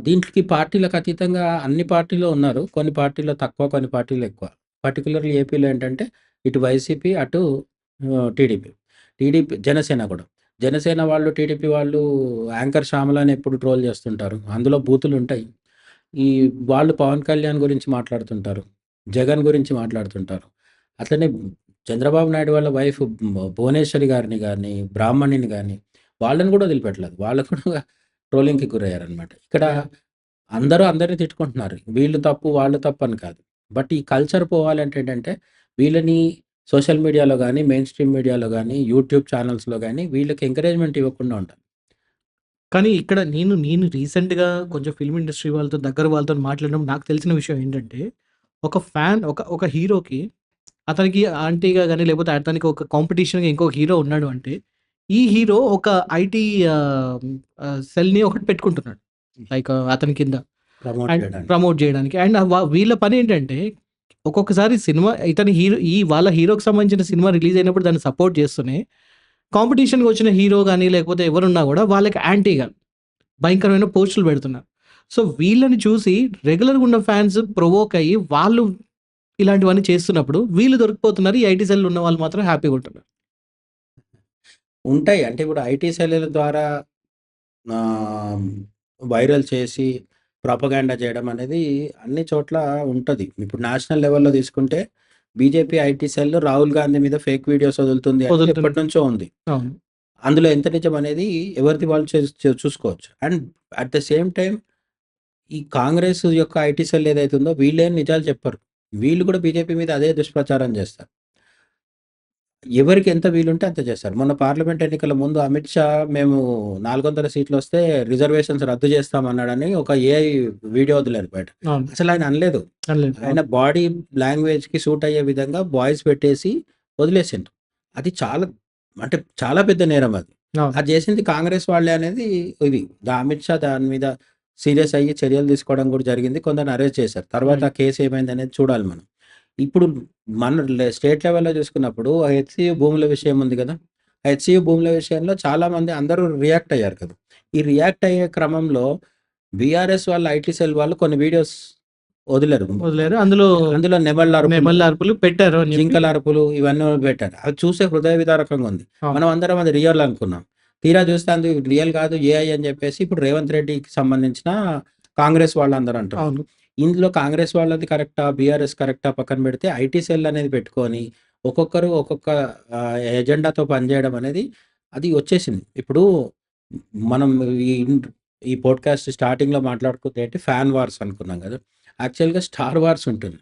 దీంట్లోకి పార్టీలకు అతీతంగా అన్ని పార్టీలు ఉన్నారు. కొన్ని పార్టీల్లో తక్కువ, కొన్ని పార్టీల్లో ఎక్కువ. పర్టిక్యులర్‌లీ ఏపీలో ఏంటంటే ఇటు వైసీపీ, అటు టీడీపీ. జనసేన కూడా. జనసేన వాళ్ళు, టీడీపీ వాళ్ళు యాంకర్ శ్యామలని ఎప్పుడు ట్రోల్ చేస్తుంటారు. అందులో బూతులుంటాయి. ఈ వాళ్ళు పవన్ కళ్యాణ్ గురించి మాట్లాడుతుంటారు. జగన్ గురించి మాట్లాడుతుంటారు. అట్లనే చంద్రబాబు నాయుడు వాళ్ళ వైఫ్ భువనేశ్వరి గారిని గాని, బ్రాహ్మణిని గాని వాళ్ళని కూడా వదిలిపెట్టలేదు. వాళ్ళు కూడా ట్రోలింగ్‌కి గురయ్యారనమాట. ఇక్కడ యాహ్! అందరూ అందరిని తిట్టుకుంటున్నారు. వీళ్ళు తప్పు, వాళ్ళు తప్పు అని కాదు. బట్ ఈ కల్చర్ పోవాలంటే ఏంటంటే వీళ్ళని సోషల్ మీడియాలో గాని, మెయిన్ స్ట్రీమ్ మీడియాలో గాని, యూట్యూబ్ ఛానెల్స్‌లో గాని వీళ్ళకి ఎంకరేజ్‌మెంట్ ఇవ్వకుండా ఉండాలి. కానీ ఇక్కడ నేను రీసెంట్‌గా కొంచెం ఫిల్మ్ ఇండస్ట్రీ వాళ్ళతో దగ్గర వాళ్ళతోని మాట్లాడినప్పుడు నాకు తెలిసిన విషయం ఏంటంటే, ఒక ఫ్యాన్ ఒక హీరోకి అతనికి ఆంటీగా గాని, లేకపోతే అతనికి ఒక కాంపిటీషన్‌గా ఇంకో హీరో ఉన్నాడు అంటే, ఈ హీరో ఒక ఐటీ సెల్‌ని ఒకటి పెట్టుకుంటున్నాడు. లైక్ అతని కింద. ప్రమోట్ అండ్ చేయడానికి. ప్రమోట్ జేయడానికి. అండ్ వీళ్ళ పనేంటంటే, ఒక్కొక్కసారి సినిమా ఇతని హీరో వాళ్ళ హీరోకి సంబంధించిన సినిమా రిలీజ్ అయినప్పుడు దాన్ని సపోర్ట్ చేస్తూనే, కాంపిటీషన్‌కి వచ్చిన హీరో గాని, లేకపోతే ఎవరున్నా గూడా వాళ్ళకి యాంటీగా భయంకరమైన పోస్టులు పెడుతున్నారు. సో, వీళ్ళని చూసి రెగ్యులర్‌గా ఉన్న ఫాన్స్ ప్రొవోక్ అయ్యి, వాళ్ళు ఇలాంటివన్నీ చేస్తున్నప్పుడు, వీళ్ళు దొరికిపోతున్నారు. ఈ ఐటీ సెల్‌లో ఉన్న వాళ్ళు మాత్రం హ్యాపీగా ఉంటున్నారు. ఉంటాయి. అంటే ఇప్పుడు ఐటీ సెల్లుల ద్వారా ఆహ్, వైరల్ చేసి ప్రొపగాండా చేయడం అనేది అన్ని చోట్ల ఉంటది. ఇప్పుడు నేషనల్ లెవెల్‌లో తీసుకుంటే BJP IT cell Rahul Gandhi మీద ఫేక్ వీడియోస్ వదులుతుంది అనేది వదులుతున్నారు. ఎప్పటినుంచో ఉంది. అవును. అందులో ఎంత నిజం అనేది ఎవరిది వాళ్ళు చూసుకోవచ్చు. And at the same time ఈ కాంగ్రెస్ యొక్క ఐటీ సెల్ ఏదైతే ఉందో వీళ్ళేం నిజాలు చెప్పరు. వీళ్ళు కూడా బీజేపీ మీద అదే దుష్ప్రచారం చేస్తారు. ఎవరికి ఎంత వీలుంటే అంత చేస్తారు. మొన్న పార్లమెంట్ ఎన్నికల ముందు అమిత్ షా మేము 400 సీట్లొస్తే రిజర్వేషన్స్ రద్దు చేస్తామన్నాడని ఒక ఏఐ వీడియో వదిలారు బయట. అవును. అసలాయన అనలేదు. అనలేదు. ఆయన అవును. బాడీ లాంగ్వేజ్‌కి సూట్ అయ్యే విధంగా వాయిస్ పెట్టేసి వదిలేసిండు. అది చాలా అంటే చాలా పెద్ద నేరం అది. అవును. అది చేసింది కాంగ్రెస్ వాళ్ళే అనేది ఇది. అమిత్ షా దాని మీద సీరియస్ అయ్యి చర్యలు తీసుకోవడం కూడా జరిగింది. కొందరిని అరెస్ట్ చేశారు. తర్వాత రైట్. ఆ కేస్ ఏమైందనేది చూడాలి మనం. ఇప్పుడు మన స్టేట్ లెవెల్‌లో చూసుకున్నప్పుడు ఆ హెచ్‌సీయూ భూముల విషయం ఉంది గదా! ఆ హెచ్‌సీయూ భూముల విషయంలో చాలామంది అందరూ రియాక్ట్ అయ్యారు కదా! ఈ రియాక్ట్ అయ్యే క్రమంలో బీఆర్ఎస్ వాళ్ళ ఐటీ సెల్ వాళ్ళు కొన్ని వీడియోస్ వదిలారు. వదిలారు. అందులో అందులో నెమళ్ళ అరుపులు, నెమళ్ళ అరుపులు పెట్టారు అని చెప్పి జింకల అరుపులు ఇవన్నీ పెట్టారు. అది చూస్తే హృదయ విదారకంగా ఉంది. అవును. మనం అందరం అది రియల్ అనుకున్నాం. తీరా చూస్తే అది రియల్ కాదు ఏఐ అని చెప్పేసి ఇప్పుడు రేవంత్ రెడ్డికి సంబంధించిన కాంగ్రెస్ వాళ్ళందరూ అంటున్నారు. అవును. ఇందులో కాంగ్రెస్ వాళ్ళది కరెక్టా? బీఆర్ఎస్ కరెక్టా? పక్కన పెడితే ఐటీ సెల్ అనేది పెట్టుకొని ఒక్కొక్కరు ఒక్కొక్క ఎజెండాతో పనిచేయడం అనేది అది వచ్చేసింది. ఇప్పుడు మనం ఈ ఈ పోడ్‌కాస్ట్ స్టార్టింగ్‌లో మాట్లాడుకుంది ఏంటి ఫ్యాన్ వార్స్ అనుకున్నాం గదా! యాక్చువల్‌గా స్టార్ వార్స్ ఉంటుంది.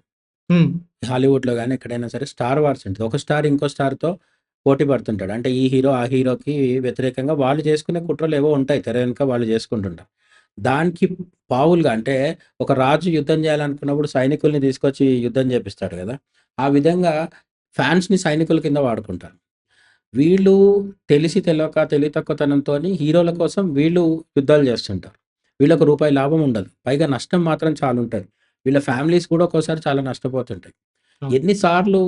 హ్మ్. హాలీవుడ్‌లో గాని ఎక్కడైనా సరే స్టార్ వార్స్ ఉంటది. ఒక స్టార్ ఇంకో స్టార్‌తో పోటీ పడుతుంటాడు. అంటే ఈ హీరో, ఆ హీరోకి వ్యతిరేకంగా వాళ్ళు చేసుకునే కుట్రలేవో ఉంటాయి. తెర వెనుక వాళ్ళు చేసుకుంటుంటారు. దానికి పావులుగా అంటే ఒక రాజు యుద్ధం చేయాలనుకున్నప్పుడు సైనికుల్ని తీసుకొచ్చి యుద్ధం చేపిస్తాడు గదా! ఆ విధంగా ఫ్యాన్స్‌ని సైనికుల కింద వాడుకుంటారు. వీళ్ళు తెలిసి తెలవక, తెలివి తక్కువతనంతోని హీరోల కోసం వీళ్ళు యుద్ధాలు చేస్తుంటారు. వీళ్ళకి రూపాయి లాభం ఉండదు. పైగా నష్టం మాత్రం చాలుంటది. వీళ్ళ ఫ్యామిలీస్ కూడా ఒక్కోసారి చాలా నష్టపోతుంటాయి. అవును. ఎన్ని సార్లు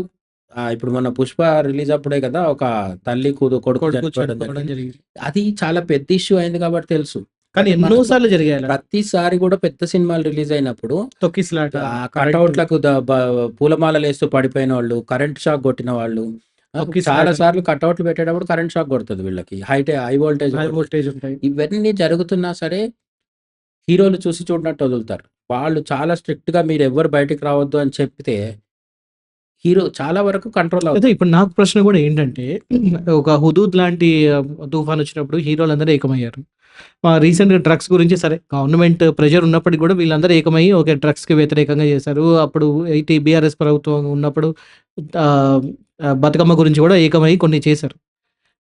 ఇప్పుడు మొన్న 'పుష్ప' రిలీజ్ అప్పుడే కదా! ఒక తల్లి కొడుకు కొడుకు చనిపోవడం చనిపోవడం జరిగింది. జరిగింది. అది చాలా పెద్ద ఇష్యూ అయింది కాబట్టి తెలుసు. కానీ కానీ ఎన్నో మనకు సార్లు జరిగాయి అలాంటివి. ప్రతిసారి కూడా పెద్ద సినిమాలు రిలీజ్ అయినప్పుడు తొక్కిసలాట, కరెంటు, కటౌట్‌లకు ద బ పూలమాలలేస్తూ పడిపోయినోళ్ళు, కరెంట్ షాక్ కొట్టిన వాళ్ళు, చాలా తొక్కిసలాటలు, సార్లు కటౌట్లు పెట్టేటప్పుడు కరెంట్ షాక్ కొడతది వీళ్ళకి. హై వోల్టేజ్ హై కొడతది. వోల్టేజ్ ఉంటాయి. ఇవన్నీ జరుగుతున్నా సరే హీరోలు చూసి చూడనట్టు వదులుతారు. వాళ్ళు చాలా స్ట్రిక్ట్‌గా మీరెవ్వరు బయటికి రావద్దు అని చెప్తే హీరో చాలా వరకు కంట్రోల్ అయితే అవుతారు. ఇప్పుడు నాకు ప్రశ్న గూడా ఏంటంటే, ఒక 'హుదూద్' లాంటి తుఫానొచ్చినప్పుడు హీరోలందరూ ఏకమయ్యారు. రీసెంట్‌గా డ్రగ్స్ గురించి సరే గవర్నమెంట్ ప్రెషర్ ఉన్నప్పటికి గూడా వీళ్ళందరూ ఏకమయ్యి ఓకే. డ్రగ్స్‌కి వ్యతిరేకంగా చేశారు. అప్పుడు బీఆర్ఎస్ ప్రభుత్వం ఉన్నప్పుడు ఆహ్, బతుకమ్మ గురించి గూడా ఏకమయ్యి కొన్ని చేశారు.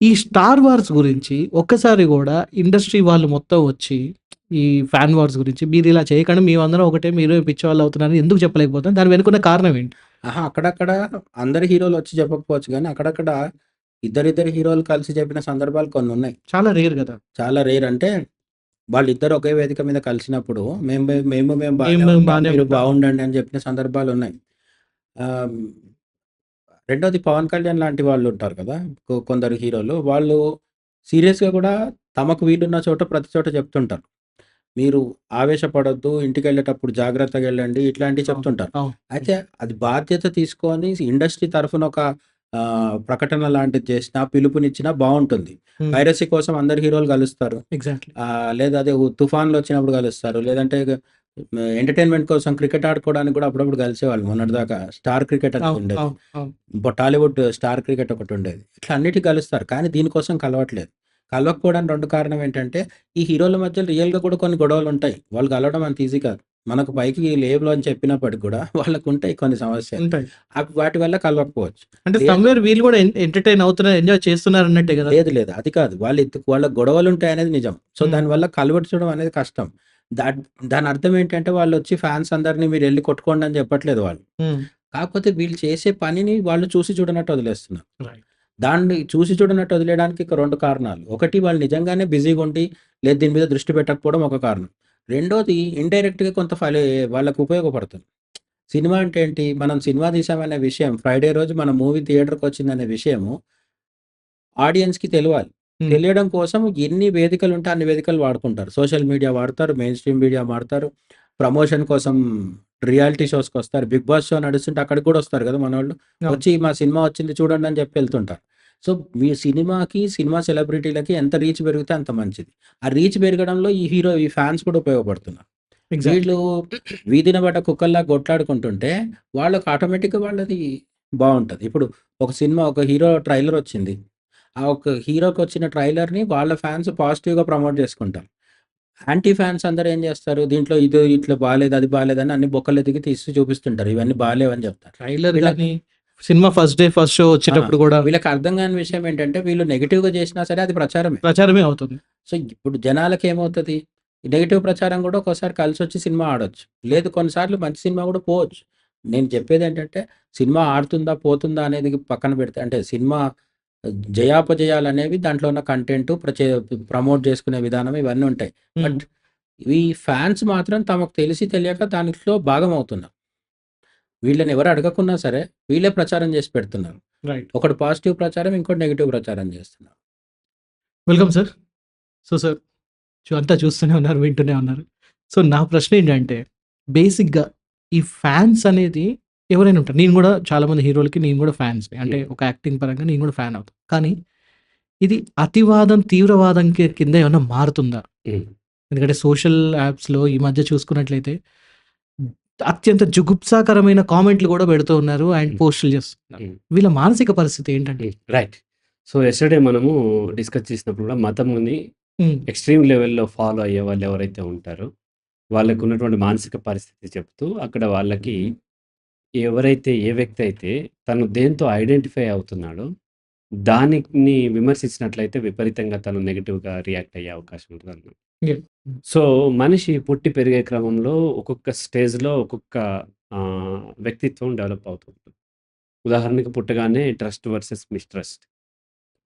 ఈ 'స్టార్ వార్స్' గురించి ఒక్కసారి గూడా ఇండస్ట్రీ వాళ్ళు మొత్తం వచ్చి, ఈ ఫ్యాన్ వార్స్ గురించి మీరిలా చేయకండి. మేమందరం ఒకటే, మీరు పిచ్చివాళ్ళవుతున్నారని ఎందుకు చెప్పలేకపోతున్నారు? దాని వెనుకున్న కారణం ఏంటి? అహా! అక్కడక్కడ అందరు హీరోలొచ్చి చెప్పకపోవచ్చు గానీ, అక్కడక్కడ ఇద్దరిద్దరు హీరోలు కలిసి చెప్పిన సందర్భాలు కొన్నున్నాయి. చాలా రేర్ గదా! చాలా రేర్. అంటే వాళ్ళిద్దరు ఒకే వేదిక మీద కలిసినప్పుడు మేము బానే మేము ఉంటాం. బానే మీరు ఉంటాం. బాగుండండి అని చెప్పిన సందర్భాలున్నాయి. ఆహ్, రెండోది 'పవన్ కళ్యాణ్' లాంటి వాళ్ళుంటారు కదా! కొందరు హీరోలు. వాళ్ళు సీరియస్‌గా గూడా తమకు వీలున్న చోట ప్రతి చోట చెప్తుంటారు. మీరు ఆవేశపడొద్దు, ఇంటికెళ్ళేటప్పుడు జాగ్రత్తగెళ్ళండి ఇట్లాంటివి అవును. చెప్తుంటారు. అవును. హ్మ్. అయితే అది బాధ్యత తీసుకొని ఇండస్ట్రీ తరఫున ఒక ప్రకటన లాంటిది చేసినా, పిలుపునిచ్చినా బావుంటుంది. హ్మ్. పైరసీ కోసం అందరు హీరోలు కలుస్తారు. ఎగ్జాక్ట్‌లీ. లేదా అదే తుఫాన్‌లొచ్చినప్పుడు కలుస్తారు. లేదంటే ఎంటర్‌టైన్‌మెంట్ కోసం క్రికెట్ ఆడుకోవడానికి కూడా అప్పుడప్పుడు కలిసేవాళ్ళు మొన్నటిదాకా. స్టార్ క్రికెట్ అవును. ఒకటుండేది. అవును. అవును. టాలీవుడ్ స్టార్ క్రికెట్ ఒకటుండేది. ఇట్లా అన్నిటికి కలుస్తారు. కానీ దీనికోసం కలవట్లేదు. కలవకపోవడానికి 2 కారణం ఏంటంటే, ఈ హీరోల మధ్య రియల్‌గా కూడా కొన్ని గొడవలుంటాయి. వాళ్ళు కలవడం అంత ఈజీ కాదు. మనకు పైకి లేబుల్ అని చెప్పినప్పటికి కూడా వాళ్ళకుంటాయి కొన్ని సమస్యలు. ఉంటాయి. వాటి వల్ల కలవకపోవచ్చు. అంటే లేదు సమ్‌వేర్ వీళ్ళు గూడా ఎంటర్‌టైన్ అవుతున్నారు, ఎంజాయ్ చేస్తున్నారన్నట్టే గదా! లేదు. అది కాదు. వాళ్ళకి గొడవలుంటాయనేది నిజం. సో, హ్మ్. దానివల్ల కలవచ్చడం అనేది కష్టం. దాట్ దానర్థం ఏంటంటే, వాళ్ళొచ్చి ఫ్యాన్స్ అందరిని మీరెళ్లి కొట్టుకోండి అని చెప్పట్లేదు వాళ్ళు. హ్మ్. కాకపోతే వీళ్ళు చేసే పనిని వాళ్ళు చూసి చూడనట్టు వదిలేస్తున్నారు. రైట్. దాన్ని చూసి చూడనట్టు వదిలేయడానికి ఇక 2 కారణాలు. ఒకటి వాళ్ళు నిజంగానే బిజీగుండి, లేదు దీని మీద దృష్టి పెట్టకపోవడం ఒక కారణం. రెండోది ఇండైరెక్ట్‌గా కొంత వాళ్ళకి ఉపయోగపడుతుంది. సినిమా అంటే ఏంటి? మనం సినిమా తీసామనే విషయం ఫ్రైడే రోజు మన మూవీ థియేటర్‌కొచ్చిందనే విషయము ఆడియన్స్‌కి తెలవాలి. హ్మ్. తెలియడం కోసం ఎన్ని వేదికలుంటే అన్ని వేదికలు వాడుకుంటారు. సోషల్ మీడియా వాడతారు, మెయిన్ స్ట్రీమ్ మీడియా వాడతారు. ప్రమోషన్ కోసం రియాలిటీ షోస్‌కొస్తారు. 'బిగ్ బాస్' షో నడుస్తుంటే అక్కడికి కూడా వస్తారు కదా మనోళ్ళు. అవును. వచ్చి మా సినిమా వచ్చింది చూడండి అని చెప్పి ఎళ్తుంటారు. సో, మీ సినిమాకి, సినిమా సెలబ్రిటీలకి ఎంత రీచ్ పెరిగితే అంత మంచిది. ఆ రీచ్ పెరగడంలో ఈ ఫ్యాన్స్ కూడా ఉపయోగపడుతున్నారు. ఎగ్జాక్ట్‌లీ. వీళ్ళు వీధిన పడ్డ కుక్కల్లా కొట్లాడుకుంటుంటే వాళ్ళకి ఆటోమేటిక్‌గా వాళ్ళది బావుంటది. ఇప్పుడు ఒక హీరో ట్రైలర్ వచ్చింది. ఆ ఒక హీరోకొచ్చిన ట్రైలర్‌ని వాళ్ళ ఫ్యాన్స్ పాజిటివ్‌గా ప్రమోట్ చేసుకుంటారు. యాంటీ ఫ్యాన్స్ అందరూ ఏం చేస్తారు? దీంట్లో ఇది ఇట్లా బాలేదు, అది బాలేదని అన్ని బొక్కలెతికి తీసి చూపిస్తుంటారు. ఇవన్నీ బాలేవని చెప్తారు. ట్రైలర్ వీళ్ళకి గాని, cinema first day, first show ఆ! వచ్చేటప్పుడు గూడా వీళ్ళకి అర్థం కాని విషయం ఏంటంటే వీళ్ళు నెగెటివ్‌గా చేసినా సరే అది ప్రచారమే. ప్రచారమే అవుతుంది. సో, ఇప్పుడు జనాలకేమవుతది? నెగెటివ్ ప్రచారం గూడా ఒక్కోసారి కలిసొచ్చి సినిమా ఆడొచ్చు. లేదు కొన్నిసార్లు మంచి సినిమా గూడా పోవచ్చు. నేను చెప్పేదేంటంటే, సినిమా ఆడుతుందా, పోతుందా అనేది పక్కన పెడితే అంటే సినిమా జయాపజయాలనేవి దాంట్లో ఉన్న కంటెంటు ప్రమోట్ చేసుకునే విధానం ఇవన్నీ ఉంటాయి. హ్మ్. బట్ ఈ ఫ్యాన్స్ మాత్రం తమకు తెలిసి తెలియక దాంట్లో భాగమవుతున్నారు. వీళ్ళని ఎవరు అడగకున్నా సరే, వీళ్ళే ప్రచారం చేసి పెడుతున్నారు. రైట్. ఒకడు పాజిటివ్ ప్రచారం, ఇంకోటి నెగెటివ్ ప్రచారం చేస్తున్నారు. Welcome sir. సో, సార్ అంతా చూస్తూనే ఉన్నారు, వింటూనే ఉన్నారు. సో, నా ప్రశ్నేంటంటే, బేసిక్‌గా ఈ ఫ్యాన్స్ అనేది ఎవరైనా ఉంటారు. నేను గూడా చాలామంది హీరోలకి నేను గూడా ఫ్యాన్స్‌ని. అంటే హ్మ్. ఒక యాక్టింగ్ పరంగా నేను గూడా ఫ్యాన్ అవుతా. కానీ ఇది అతివాదం, తీవ్రవాదం కింద ఏమన్నా మారుతుందా? హ్మ్. ఎందుకంటే సోషల్ యాప్స్‌లో ఈ మధ్య చూసుకున్నట్లయితే అత్యంత జుగుప్సాకరమైన కామెంట్లు గూడా పెడుతూ ఉన్నారు. అండ్ హ్మ్. పోస్టులు చేస్తున్నారు. హ్మ్. వీళ్ళ మానసిక పరిస్థితి ఏంటండి? రైట్. సో, యెస్టర్‌డే మనము డిస్కస్ చేసినప్పుడు కూడా మతంని హ్మ్. ఎక్స్‌ట్రీమ్ లెవెల్‌లో ఫాలో అయ్యే వాళ్ళు ఎవరైతే ఉంటారో, వాళ్ళకున్నటువంటి మానసిక పరిస్థితి చెప్తూ, అక్కడ వాళ్ళకి ఎవరైతే ఏ వ్యక్తి అయితే తను దేంతో ఐడెంటిఫై అవుతున్నాడో, దానిని విమర్శించినట్లయితే విపరీతంగా తను నెగెటివ్‌గా రియాక్ట్ అయ్యే అవకాశం ఉంటదన్నమాట. యాహ్! సో, మనిషి పుట్టి పెరిగే క్రమంలో ఒక్కొక్క స్టేజ్‌లో ఒక్కొక్క వ్యక్తిత్వం డెవలప్ అవుతూ ఉంటుంది. ఉదాహరణకి పుట్టగానే ట్రస్ట్ వర్సెస్ మిస్‌ట్రస్ట్.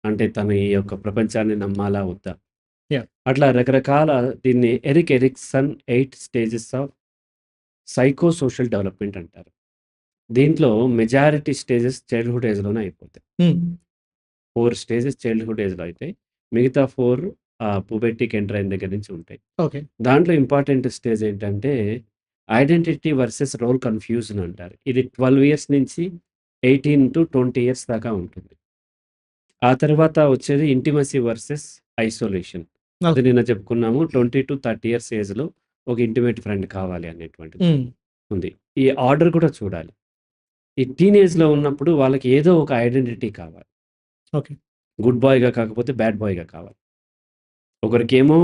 అంటే తను ఈ యొక్క ప్రపంచాన్ని నమ్మాలా? వద్దా? యాహ్! అట్లా రకరకాల దీన్ని Erik Erikson 8 stages of psycho social development అంటారు. దీంట్లో మెజారిటీ స్టేజెస్ చైల్డ్‌హుడ్ ఏజ్‌లోనే అయిపోతాయి. హ్మ్. 4 స్టేజెస్ చైల్డ్‌హుడ్ ఏజ్‌లో అయితాయి. మిగతా 4 పుబెర్టీకి ఎంటర్ అయిన దగ్గర నుంచి ఉంటాయి. ఓకే. దాంట్లో ఇంపార్టెంట్ స్టేజ్ ఏంటంటే ఐడెంటిటీ వర్సెస్ రోల్ కన్‌ఫ్యూజన్ అంటారు. ఇది 12 ఇయర్స్ నుంచి 18-20 ఇయర్స్ దాకా ఉంటుంది. ఆ తర్వాత వచ్చేది ఇంటిమసీ వర్సెస్ ఐసోలేషన్. అది ఓకే. నిన్న చెప్పుకున్నాము. 20-30 ఇయర్స్ ఏజ్‌లో ఒక ఇంటిమేట్ ఫ్రెండ్ కావాలి అనేటువంటిది హ్మ్. ఉంది. ఈ ఆర్డర్ కూడా చూడాలి. ఈ టీనేజ్‌లో ఉన్నప్పుడు వాళ్ళకి ఏదో ఒక ఐడెంటిటీ కావాలి. ఓకే. గుడ్ బాయ్‌గా కాకపోతే బ్యాడ్ బాయ్‌గా కావాలి. ఒకరికేమో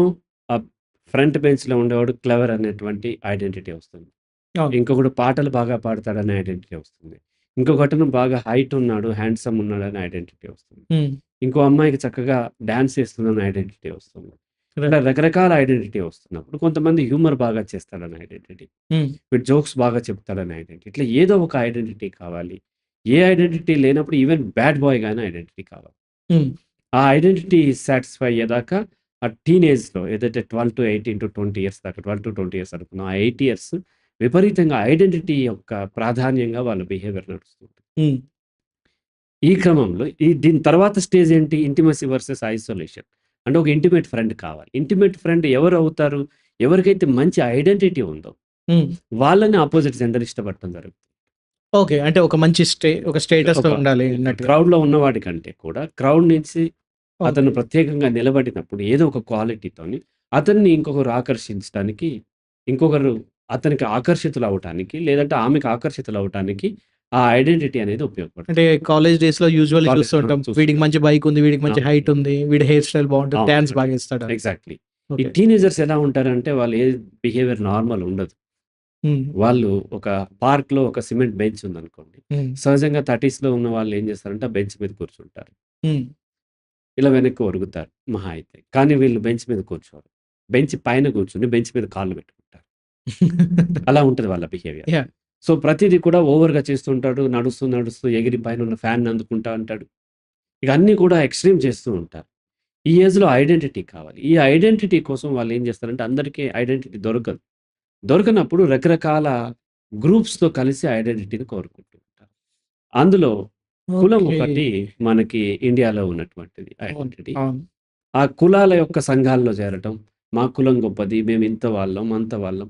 ఫ్రంట్ బెంచ్‌లో ఉండేవాడు క్లెవర్ అనేటువంటి ఐడెంటిటీ వస్తుంది. అవును. ఇంకొకడు పాటలు బాగా పాడతాడనే ఐడెంటిటీ వస్తుంది. ఇంకొకతను బాగా హైట్ ఉన్నాడు, హ్యాండ్సమ్ ఉన్నాడనే ఐడెంటిటీ వస్తుంది. హ్మ్. ఇంకో అమ్మాయికి చక్కగా డాన్స్ చేస్తుందన్న ఐడెంటిటీ వస్తుంది. ఇట్లా రైట్. రకరకాల ఐడెంటిటీ వస్తున్నప్పుడు కొంతమంది హ్యూమర్ బాగా చేస్తాడని ఐడెంటిటీ. హ్మ్. వీడు జోక్స్ బాగా చెప్తాడని ఐడెంటిటీ. ఇట్లా ఏదో ఒక ఐడెంటిటీ కావాలి. ఏ ఐడెంటిటీ లేనప్పుడు ఈవెన్ బ్యాడ్ బాయ్‌గానే ఐడెంటిటీ కావాలి. హ్మ్. ఆ ఐడెంటిటీ సాటిస్ఫై అయ్యేదాకా ఆ టీనేజ్‌లో ఏదైతే 12-18-20 ఇయర్స్ దాకా 12-20 ఇయర్స్ అనుకున్నాం. ఆ 8 ఇయర్స్ విపరీతంగా ఐడెంటిటీ యొక్క ప్రాధాన్యంగా వాళ్ళ బిహేవియర్ నడుస్తుంది. హ్మ్. ఈ క్రమంలో దీని తర్వాత స్టేజ్ ఏంటి? Intimacy versus isolation. అంటే ఒక ఇంటిమేట్ ఫ్రెండ్ కావాలి. ఇంటిమేట్ ఫ్రెండ్ ఎవరు అవుతారు? ఎవరికైతే మంచి ఐడెంటిటీ ఉందో హ్మ్. వాళ్ళని అపోజిట్ జెండర్ ఇష్టపడటం జరుగుతుంది. ఓకే. అంటే ఒక మంచి ఒక స్టేటస్‌లో ఒక ఉండాలి అన్నట్టుగా. క్రౌడ్‌లో ఉన్నవాడి కంటే కూడా క్రౌడ్ నుంచి ఓకే. అతను ప్రత్యేకంగా నిలబడినప్పుడు ఏదో ఒక క్వాలిటీతోని అతన్ని ఇంకొకరు ఆకర్షించడానికి, ఇంకొకరు అతనికి ఆకర్షితులవ్వటానికి, లేదంటే ఆమెకు ఆకర్షితులవ్వటానికి ఆ ఐడెంటిటీ అనేది అంటే ఉపయోగపడుతుంది. కాలేజ్ డేస్‌లో యూజువల్లీ చూస్తూ కాలేజ్ ఉంటాం. వీడికి చూస్తుంటాం. మంచి బైక్ ఉంది. వీడికి మంచి అవును. హైట్ ఉంది. వీడి హెయిర్ స్టైల్ బావుంటది. అవును. డాన్స్ బాగా ఏస్తాడని. ఎగ్జాక్ట్‌లీ. ఈ ఓకే. టీనేజర్స్ ఎలా ఉంటారంటే వాళ్ళు బిహేవియర్ నార్మల్ ఉండదు. హ్మ్. వాళ్ళు ఒక పార్క్‌లో ఒక సిమెంట్ బెంచ్ ఉందనుకోండి. హ్మ్. సహజంగా 30స్‌లో ఉన్న వాళ్ళు ఏం చేస్తారంటే ఆ బెంచ్ మీద కూర్చుంటారు. హ్మ్. ఇలా వెనక్కి ఒరుగుతారు మహా అయితే. కానీ వీళ్ళు బెంచ్ మీద కూర్చోరు. బెంచ్ పైన కూర్చొని బెంచ్ మీద కాళ్ళు పెట్టుకుంటారు. అలా ఉంటది వాళ్ళ బిహేవియర్. యాహ్! సో, ప్రతీది కూడా ఓవర్‌గా చేస్తుంటాడు. నడుస్తూ, నడుస్తూ ఎగిరి పైనున్న ఫ్యాన్‌ని అందుకుంటా అంటాడు. ఇక అన్నీ కూడా ఎక్స్‌ట్రీమ్ చేస్తూ ఉంటారు. ఈ ఏజ్‌లో ఐడెంటిటీ కావాలి. ఈ ఐడెంటిటీ కోసం వాళ్ళేం చేస్తారంటే అందరికీ ఐడెంటిటీ దొరకదు. దొరకనప్పుడు రకరకాల గ్రూప్స్‌తో కలిసి ఐడెంటిటీని కోరుకుంటూ ఉంటారు. అందులో కులం ఓకే. ఒకటి మనకి ఇండియాలో ఉన్నటువంటిది అవును. ఐడెంటిటీ. అవును. ఆ కులాల యొక్క సంఘాల్లో చేరటం. మా కులం గొప్పది. మేము ఇంత వాళ్ళం, అంత వాళ్ళం.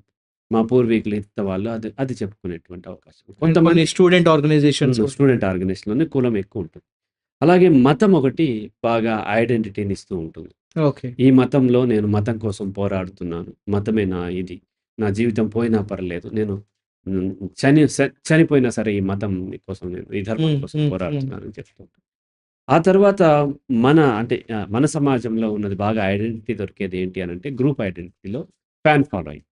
మా పూర్వీకులు ఇంత వాళ్ళు అది అది చెప్పుకునేటువంటి అవకాశం. అండ్ కొన్ని కొంతమంది స్టూడెంట్ ఆర్గనైజేషన్స్ కూడా. స్టూడెంట్ ఆర్గనైజేషన్‌లోనే కులం ఎక్కువుంటుంది. అలాగే మతం ఒకటి బాగా ఐడెంటిటీని ఇస్తూ ఉంటుంది. ఓకే. ఈ మతంలో నేను మతం కోసం పోరాడుతున్నాను. మతమే నా ఇది. నా జీవితం పోయినా పర్లేదు. నేను హ్మ్, చనిపోయినా సరే ఈ మతం కోసం నేను ఈ ధర్మం హ్మ్. కోసం హ్మ్. హ్మ్. పోరాడుతున్నానని చెప్తూ ఉంటాను. ఆ తర్వాత అంటే మన సమాజంలో ఉన్నది బాగా ఐడెంటిటీ దొరికేది ఏంటి అనంటే గ్రూప్ ఐడెంటిటీలో ఫ్యాన్ ఫాలోయింగ్.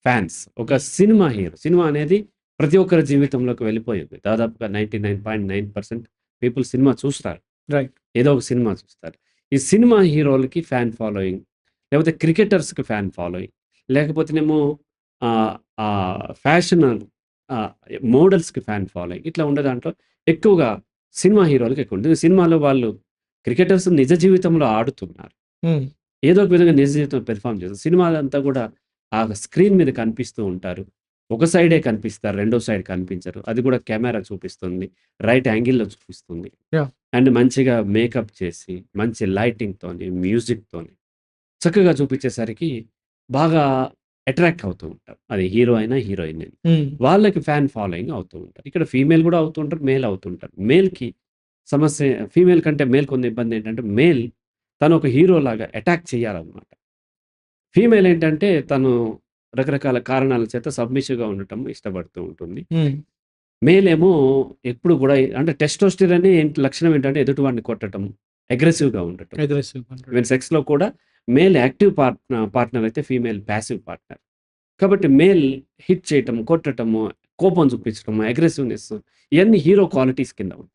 ఫ్యాన్స్. ఒక హ్మ్. Cinema hero. సినిమా అనేది ప్రతి ఒక్కరి జీవితంలోకి వెళ్ళిపోయింది. దాదాపుగా 99.9% పీపుల్ సినిమా చూస్తారు. రైట్. ఏదో ఒక సినిమా చూస్తారు. ఈ సినిమా హీరోలకి ఫ్యాన్ ఫాలోయింగ్, లేకపోతే క్రికెటర్స్‌కి ఫ్యాన్ ఫాలోయింగ్, లేకపోతేనేమో ఫ్యాషన్ ఆహ్, మోడల్స్‌కి ఫ్యాన్ ఫాలోయింగ్. ఇట్లా ఉండే దాంట్లో ఎక్కువగా సినిమా హీరోలకి ఎక్కువ ఉంటుంది. సినిమాలో వాళ్ళు క్రికెటర్స్ నిజ జీవితంలో ఆడుతున్నారు. హ్మ్. ఏదో ఒక విధంగా నిజ జీవితంలో పెర్ఫార్మ్ చేస్తారు. సినిమాలంతా కూడా ఆ స్క్రీన్ మీద కనిపిస్తూ ఉంటారు. ఒక సైడే కనిపిస్తారు. రెండో సైడ్ కనిపించరు. అది కూడా కెమెరా చూపిస్తుంది. రైట్ యాంగిల్‌లో చూపిస్తుంది. యాహ్! అండ్ మంచిగా మేకప్ చేసి, మంచి లైటింగ్‌తోని, మ్యూజిక్‌తోని చక్కగా చూపించేసరికి బాగా అట్రాక్ట్ అవుతూ ఉంటారు. అది హీరో అయినా, హీరోయిన్ అయినా. హ్మ్. వాళ్ళకి ఫ్యాన్ ఫాలోయింగ్ అవుతూ ఉంటారు. ఇక్కడ ఫీమేల్ గూడా అవుతూ ఉంటారు. మేల్ అవుతూ ఉంటారు. మేల్‌కి సమస్య ఫీమేల్ కంటే మేల్‌కి ఉన్న ఇబ్బంది ఏంటంటే మేల్ తను ఒక హీరోలాగా అటాక్ చేయాలన్నమాట. ఫీమేల్ ఏంటంటే తను రకరకాల కారణాల చేత సబ్మిసివ్‌గా ఉండటం ఇష్టపడుతూ ఉంటుంది. హ్మ్. మేల్ ఏమో ఎప్పుడు గూడా అంటే టెస్టోస్టిరాన్ లక్షణం ఏంటంటే ఎదుటివాడిని కొట్టటం, అగ్రెసివ్‌గా ఉండటం. అగ్రెసివ్ అంటాడు. ఈవెన్ సెక్స్‌లో కూడా మేల్ యాక్టివ్ పార్ట్నర్ అయితే ఫీమేల్ పాసివ్ పార్ట్నర్. కాబట్టి మేల్ హిట్ చేయటం, కొట్టటము, కోపం చూపించడము, అగ్రెసివ్‌నెస్ ఇయన్నీ హీరో క్వాలిటీస్ కింద ఉంటాయి.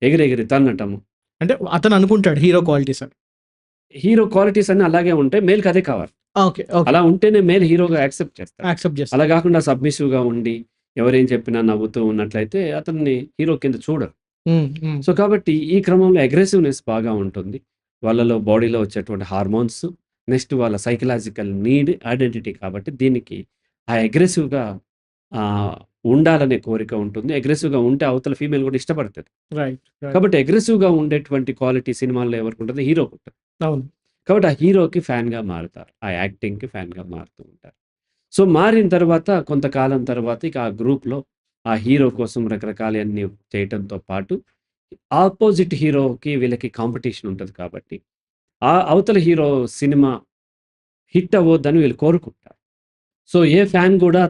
ఎగిరెగిరి తన్నటము. అంటే అతను అనుకుంటాడు హీరో క్వాలిటీస్ అని. హీరో క్వాలిటీస్ అన్నీ అలాగే ఉంటాయి. మేల్‌కి అదే కావాలి. ఓకే. ఓకే. అలా ఉంటేనే మేల్ హీరోగా యాక్సెప్ట్ చేస్తాడు. యాక్సెప్ట్ చేస్తా. అలా కాకుండా సబ్మిసివ్‌గా ఉండి, ఎవరేం చెప్పినా నవ్వుతూ ఉన్నట్లయితే అతన్ని హీరో కింద చూడరు. సో, కాబట్టి ఈ క్రమంలో అగ్రెసివ్‌నెస్ బాగా ఉంటుంది. వాళ్ళలో బాడీలో వచ్చేటువంటి హార్మోన్స్, నెక్స్ట్ వాళ్ళ సైకలాజికల్ నీడ్, ఐడెంటిటీ కాబట్టి దీనికి ఆ అగ్రెసివ్‌గా ఆహ్, ఉండాలనే కోరిక ఉంటుంది. అగ్రెసివ్‌గా ఉంటే అవతల ఫీమేల్ కూడా ఇష్టపడతది. రైట్. రైట్. కాబట్టి అగ్రెసివ్‌గా ఉండేటువంటి క్వాలిటీ సినిమాల్లో ఎవరికుంటది? హీరోకుంటది. అవును. కాబట్టి ఆ హీరోకి ఫ్యాన్‌గా మారుతారు. ఆ యాక్టింగ్‌కి ఫ్యాన్‌గా మారుతూ ఉంటారు. సో, మారిన తర్వాత కొంతకాలం తర్వాత ఇక ఆ గ్రూప్‌లో ఆ హీరో కోసం రకరకాలయన్నీ చేయటంతో పాటు ఆపోజిట్ హీరోకి వీళ్ళకి కాంపిటీషన్ ఉంటది కాబట్టి, ఆ అవతల హీరో సినిమా హిట్ అవ్వొద్దని వీళ్ళు కోరుకుంటారు. సో, ఏ ఫ్యాన్ గూడా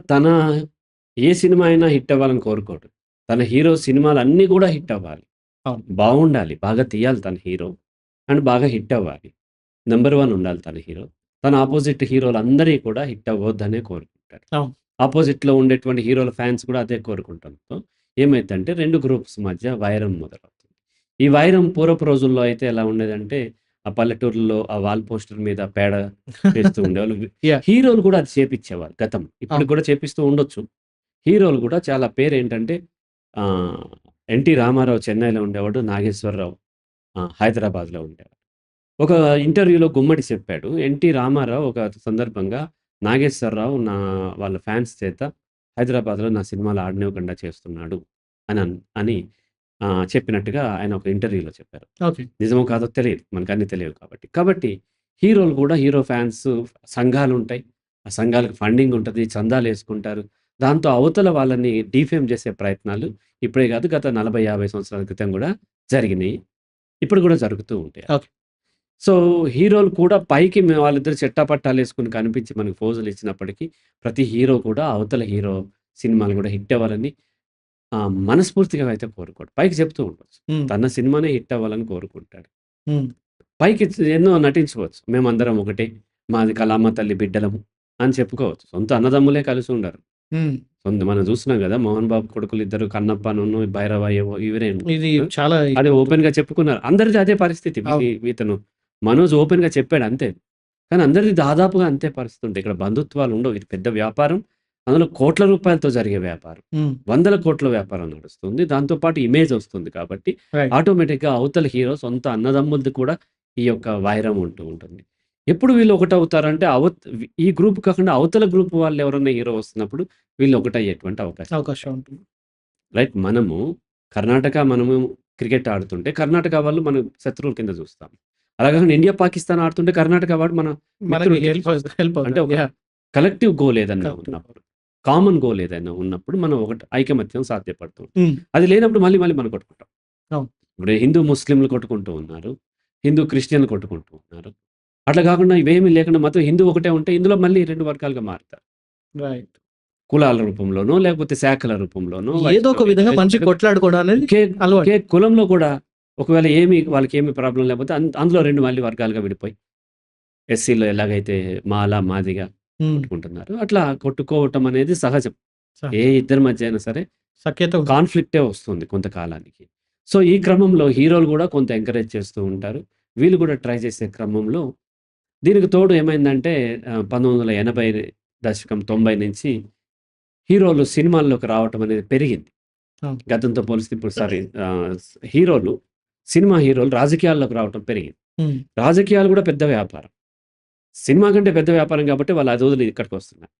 ఏ సినిమా అయినా హిట్ అవ్వాలని కోరుకోడు. తన హీరో సినిమాలన్నీ గూడా హిట్ అవ్వాలి. అవును. బావుండాలి. బాగా తీయాలి తన హీరో. అండ్ బాగా హిట్ అవ్వాలి. నంబర్ 1 ఉండాలి తన హీరో. తన అపోజిట్ హీరోలందరియి కూడా హిట్ అవ్వొద్దనే కోరుకుంటాడు. అవును. అపోజిట్‌లో ఉండేటువంటి హీరోల ఫ్యాన్స్ కూడా అదే కోరుకుంటంతో ఏమైద్దంటే 2 గ్రూప్స్ మధ్య వైరం మొదలవుతుంది. ఈ వైరం పూర్వపు రోజుల్లో అయితే ఎలా ఉండేదంటే, ఆ పల్లెటూరుల్లో ఆ వాల్ పోస్టర్ మీద పేడ వేస్తూ ఉండేవాళ్ళు. యాహ్! హీరోలు కూడా అది చేపిచ్చేవారు గతం. ఇప్పటికి అవును. కూడా చేపిస్తూ ఉండొచ్చు. హీరోలు కూడా చాలా పేరేంటంటే ఆహ్, 'ఎన్టీ రామారావు' చెన్నైలో ఉండేవాడు. 'నాగేశ్వరరావు' హైదరాబాద్‌లో ఉండేవాడు. ఒక ఇంటర్వ్యూలో గుమ్మడి చెప్పాడు. 'ఎన్టీ రామారావు' ఒక సందర్భంగా 'నాగేశ్వరరావు' వాళ్ళ ఫ్యాన్స్ చేత హైదరాబాద్‌లో నా సినిమాలు ఆడనివ్వకుండా చేస్తున్నాడు అని చెప్పినట్టుగా ఆయన ఒక ఇంటర్వ్యూలో చెప్పారు. ఓకే. నిజమో కాదో తెలీదు. మనకన్నీ తెలియవు కాబట్టి. కాబట్టి హీరోలు కూడా హీరో ఫ్యాన్స్ సంఘాలుంటాయి. ఆ సంఘాలకు ఫండింగ్ ఉంటది. చందాలేసుకుంటారు. దాంతో అవతల వాళ్ళని డీఫేమ్ చేసే ప్రయత్నాలు ఇప్పుడే కాదు గత 40, 50 సంవత్సరాల క్రితం కూడా జరిగినియి. ఇప్పుడు కూడా జరుగుతూ ఉంటాయి. ఓకే. సో, హీరోలు కూడా పైకి వాళ్ళిద్దరు చెట్టాపట్టాలేసుకొని కనిపించి మనకు పోజులిచ్చినప్పటికీ, ప్రతి హీరో కూడా అవతల హీరో సినిమాలు గూడా హిట్ అవ్వాలని మనస్ఫూర్తిగా అయితే కోరుకోడు. పైకి చెప్తూ ఉండొచ్చు. హ్మ్. తన సినిమానే హిట్ అవ్వాలని కోరుకుంటాడు. హ్మ్. పైకి ఎన్నో నటించవచ్చు. మేమందరం ఒకటే, మాది కళామ తల్లి బిడ్డలము అని చెప్పుకోవచ్చు. సొంత అన్నదమ్ములే కలిసి ఉండరు. హ్మ్. మనం చూస్తున్నాం గదా! మోహన్ బాబు కొడుకులిద్దరు కన్నప్పనును, భైరవయ్యవో ఇవరే ఇది చాలా అది ఓపెన్‌గా చెప్పుకున్నారు. అందరిది అదే పరిస్థితి. అవును. ఇతను మనోజ్ ఓపెన్‌గా చెప్పాడు అంతే. కానీ అందరిది దాదాపుగా అంతే పరిస్థితి ఉంటాయి. ఇక్కడ బంధుత్వాలు ఉండవు. ఇది పెద్ద వ్యాపారం. అందులో కోట్ల రూపాయలతో జరిగే వ్యాపారం. హ్మ్. వందల కోట్ల వ్యాపారం నడుస్తుంది. దాంతో పాటు ఇమేజ్ వస్తుంది కాబట్టి రైట్. ఆటోమేటిక్‌గా అవతల హీరో సొంత అన్నదమ్ములది కూడా ఈ యొక్క వైరం ఉంటూ ఉంటుంది. ఎప్పుడు వీళ్ళు ఒకటవుతారంటే ఈ గ్రూప్ కాకుండా అవతల గ్రూప్ వాళ్ళు ఎవరైనా హీరో వస్తున్నప్పుడు వీళ్ళు ఒకటయ్యేటువంటి అవకాశం ఉంది. అవకాశం ఉంటుంది. రైట్. మనము క్రికెట్ ఆడుతుంటే కర్ణాటక వాళ్ళు మనం శత్రువుల కింద చూస్తాం. అలా కాకుండా ఇండియా, పాకిస్తాన్ ఆడుతుంటే కర్ణాటక వాడు మన మనకి మిత్రుడి కింద హెల్ప్ చూస్తాం. హెల్ప్ అంటే అవుతుంది. ఒక యాహ్! కలెక్టివ్ గోల్ ఏదన్నా కరెక్ట్. ఉన్నప్పుడు, కామన్ గోల్ ఏదైనా ఉన్నప్పుడు మనం ఐకమత్యం సాధ్యపడుతుంది. హ్మ్. అది లేనప్పుడు మళ్ళీ మళ్ళీ మనం కొట్టుకుంటాం. అవును. ఇప్పుడు హిందూ ముస్లింలు కొట్టుకుంటూ ఉన్నారు. హిందూ క్రిస్టియన్‌లు కొట్టుకుంటూ ఉన్నారు. అట్లా కాకుండా ఇవేమీ లేకుండా మొత్తం హిందూ ఒకటే ఉంటే ఇందులో మళ్ళీ 2 వర్గాలుగా మారుతారు. రైట్. కులాల రూపంలోనో, లేకపోతే శాఖల రూపంలోనో, ఏదో ఒక విధంగా మనిషి కొట్లాడుకోవడం అనేది అలవాటు. ఒకే కులంలో కూడా ఒకవేళ వాళ్ళకేమి ప్రాబ్లమ్ లేకపోతే అందులో 2 మళ్ళీ వర్గాలుగా విడిపోయి ఎస్సీలో ఎలాగైతే మాల, మాదిగ హ్మ్. కొట్టుకుంటున్నారో అట్లా కొట్టుకోవటం అనేది సహజం. సహజం. ఏ ఇద్దరి మధ్య అయినా సరే సఖ్యత ఉంది. కాన్‌ఫ్లిక్టే వస్తుంది కొంతకాలానికి. సో, ఈ క్రమంలో హీరోలు గూడా కొంత ఎంకరేజ్ చేస్తూ ఉంటారు. వీళ్ళు గూడా ట్రై చేసే క్రమంలో దీనికి తోడు ఏమైందంటే 1980 దశకం 90 నుంచి హీరోలు సినిమాల్లోకి రావటం అనేది పెరిగింది. అవును. గతంతో పోలిస్తే ఇప్పుడు ఆహ్, హీరోలు సినిమా హీరోలు రాజకీయాల్లోకి రావటం పెరిగింది. హ్మ్. రాజకీయాలు గూడా పెద్ద వ్యాపారం. సినిమా కంటే పెద్ద వ్యాపారం కాబట్టి వాళ్ళు అది వదిలి ఇక్కడికొస్తున్నారు.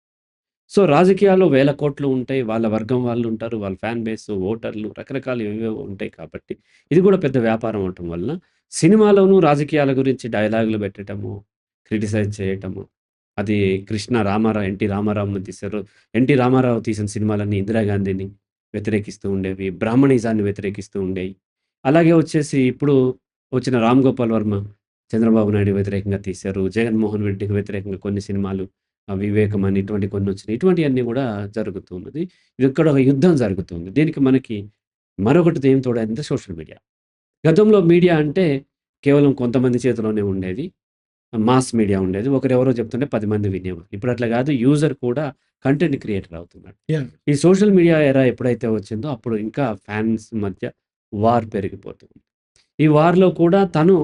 సో, రాజకీయాల్లో వేల కోట్లు ఉంటాయి. వాళ్ళ వర్గం వాళ్ళు ఉంటారు. వాళ్ళ ఫ్యాన్ బేస్, ఓటర్లు రకరకాలు ఏవేవో ఉంటాయి కాబట్టి, ఇది కూడా పెద్ద వ్యాపారం అవ్వటం వలన సినిమాలోనూ రాజకీయాల గురించి డైలాగులు పెట్టటము, క్రిటిసైజ్ చేయటము. అది ఎన్టీ రామారావుని తీశారు. ఎన్టీ రామారావు తీసిన సినిమాలన్నీ ఇందిరాగాంధీని వ్యతిరేకిస్తూ ఉండేవి. బ్రాహ్మణిజాన్ని వ్యతిరేకిస్తూ ఉండేయి. అలాగే వచ్చేసి ఇప్పుడు వచ్చిన 'రామ్ గోపాల్ వర్మ' చంద్రబాబు నాయుడుకి వ్యతిరేకంగా తీశారు. 'జగన్మోహన్ రెడ్డికి' వ్యతిరేకంగా కొన్ని సినిమాలు 'వివేకం' అని ఇటువంటి కొన్నొచ్చినాయి. ఇటువంటియన్నీ గూడా జరుగుతూ ఉన్నది. ఇక్కడ ఒక యుద్ధం జరుగుతుంది. దీనికి మనకి మరొకటి ఏం తోడైందంటే సోషల్ మీడియా. గతంలో మీడియా అంటే కేవలం కొంతమంది చేతిలోనే ఉండేది. మాస్ మీడియా ఉండేది. ఒకరెవరో చెప్తుంటే 10 మంది వినేవారు. ఇప్పుడు అట్లా గాదు. యూజర్ కూడా కంటెంట్ క్రియేటర్ అవుతున్నాడు. యాహ్! ఈ సోషల్ మీడియా ఎరా ఎప్పుడైతే వచ్చిందో అప్పుడు ఇంకా ఫ్యాన్స్ మధ్య వార్ పెరిగిపోతుంది. ఈ వార్‌లో కూడా తను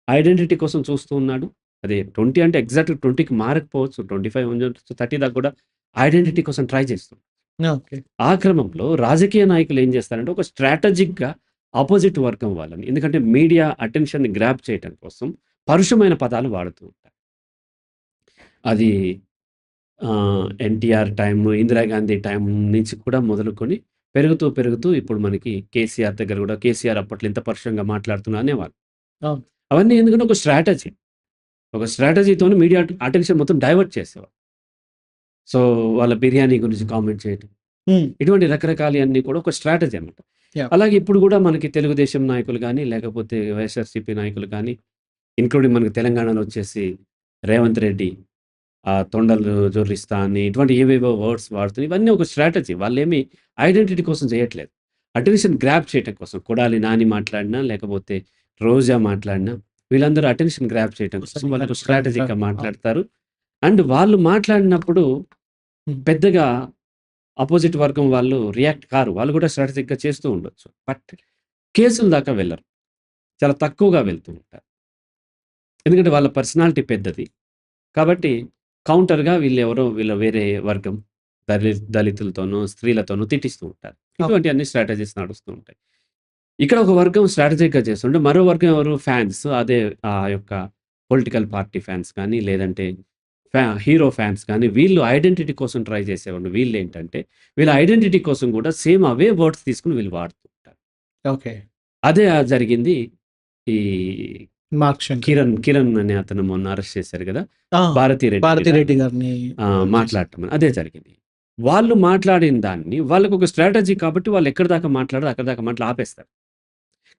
ఐడెంటిటీ కోసం చూస్తూ ఉన్నాడు. అదే 20 అంటే ఎగ్జాక్ట్ 20కి మారకపోవచ్చు. 25 ఉండొచ్చు, 30 దాకా కూడా ఐడెంటిటీ కోసం ట్రై చేస్తున్నాడు. ఓకే. ఆ క్రమంలో రాజకీయ నాయకులు ఏం చేస్తారంటే ఒక స్ట్రాటజిక్‌గా అపోజిట్ వర్గం వాళ్ళని, ఎందుకంటే మీడియా అటెన్షన్‌ని గ్రాబ్ చేయటం కోసం పరుషమైన పదాలు వాడుతూ ఉంటారు. అది ఎన్టీఆర్ టైమ్, ఇందిరాగాంధీ టైమ్ నుంచి కూడా మొదలుకొని పెరుగుతూ ఇప్పుడు మనకి కేసీఆర్ దగ్గర కూడా కేసీఆర్ అప్పట్లో ఇంత పరుషంగా మాట్లాడుతున్నా అనేవాళ్ళు. అవును. అవన్నీ ఎందుకంటే ఒక స్ట్రాటజీ. ఒక స్ట్రాటజీతోని మీడియా అటెన్షన్ మొత్తం డైవర్ట్ చేసేవారు. సో, వాళ్ళ బిర్యానీ గురించి కామెంట్ చేయటం. హ్మ్. ఇటువంటి రకరకాలయన్నీ కూడా ఒక స్ట్రాటజీ అన్నమాట. యాహ్! అలాగే ఇప్పుడు కూడా మనకి తెలుగుదేశం నాయకులు గానీ, లేకపోతే వైఎస్ఆర్‌సీపీ నాయకులు కానీ, ఇంక్లూడింగ్ మనకి తెలంగాణలో వచ్చేసి రేవంత్ రెడ్డి తొండలు జొర్రిస్తా అని ఇటువంటి ఏవేవో వర్డ్స్ వాడుతూ ఇవన్నీ ఒక స్ట్రాటజీ. వాళ్ళేమి ఐడెంటిటీ కోసం చేయట్లేదు. అటెన్షన్ గ్రాబ్ చేయటం కోసం. కొడాలి నాని మాట్లాడినా, లేకపోతే రోజా మాట్లాడినా వీళ్ళందరూ అటెన్షన్ గ్రాబ్ చేయటం కోసం వాళ్ళు స్ట్రాటజిక్‌గా మాట్లాడతారు. అండ్ వాళ్ళు మాట్లాడినప్పుడు హ్మ్. పెద్దగా అపోజిట్ వర్గం వాళ్ళు రియాక్ట్ కారు. వాళ్ళు కూడా స్ట్రాటజిక్‌గా చేస్తూ ఉండొచ్చు. బట్ కేసుల దాకా వెళ్లరు. చాలా తక్కువగా వెళ్తూ ఉంటారు. ఎందుకంటే వాళ్ళ పర్సనాలిటీ పెద్దది. కాబట్టి కౌంటర్‌గా వీళ్ళ వేరే వర్గం దళితులతోనో, స్త్రీలతోనో తిట్టిస్తూ ఉంటారు. ఇటువంటివన్నీ స్ట్రాటజీస్ నడుస్తూ ఉంటాయి. ఇక్కడ ఒక వర్గం స్ట్రాటజిక్‌గా చేస్తుంటే, మరో వర్గం ఎవరు? ఫ్యాన్స్. అదే ఆ యొక్క పొలిటికల్ పార్టీ ఫ్యాన్స్ కానీ, లేదంటే హీరో ఫ్యాన్స్ కానీ, వీళ్ళు ఐడెంటిటీ కోసం ట్రై చేసేవాళ్ళు. వీళ్ళేంటంటే, వీళ్ళ ఐడెంటిటీ కోసం కూడా సేమ్ అవే వర్డ్స్ తీసుకొని వీళ్ళు వాడుతూ ఉంటారు. ఓకే. అదే జరిగింది ఈ మార్క్ శంకర్. కిరణ్ అనే అతను మొన్న అరెస్ట్ చేశారు గదా! ఆ! భారతిరెడ్డి భారతిరెడ్డి గారిని మాట్లాడటం అదే జరిగింది. వాళ్ళు మాట్లాడిన దాన్ని వాళ్ళకొక స్ట్రాటజీ కాబట్టి వాళ్ళు ఎక్కడి దాకా మాట్లాడారో అక్కడి దాకా ఆపేస్తారు.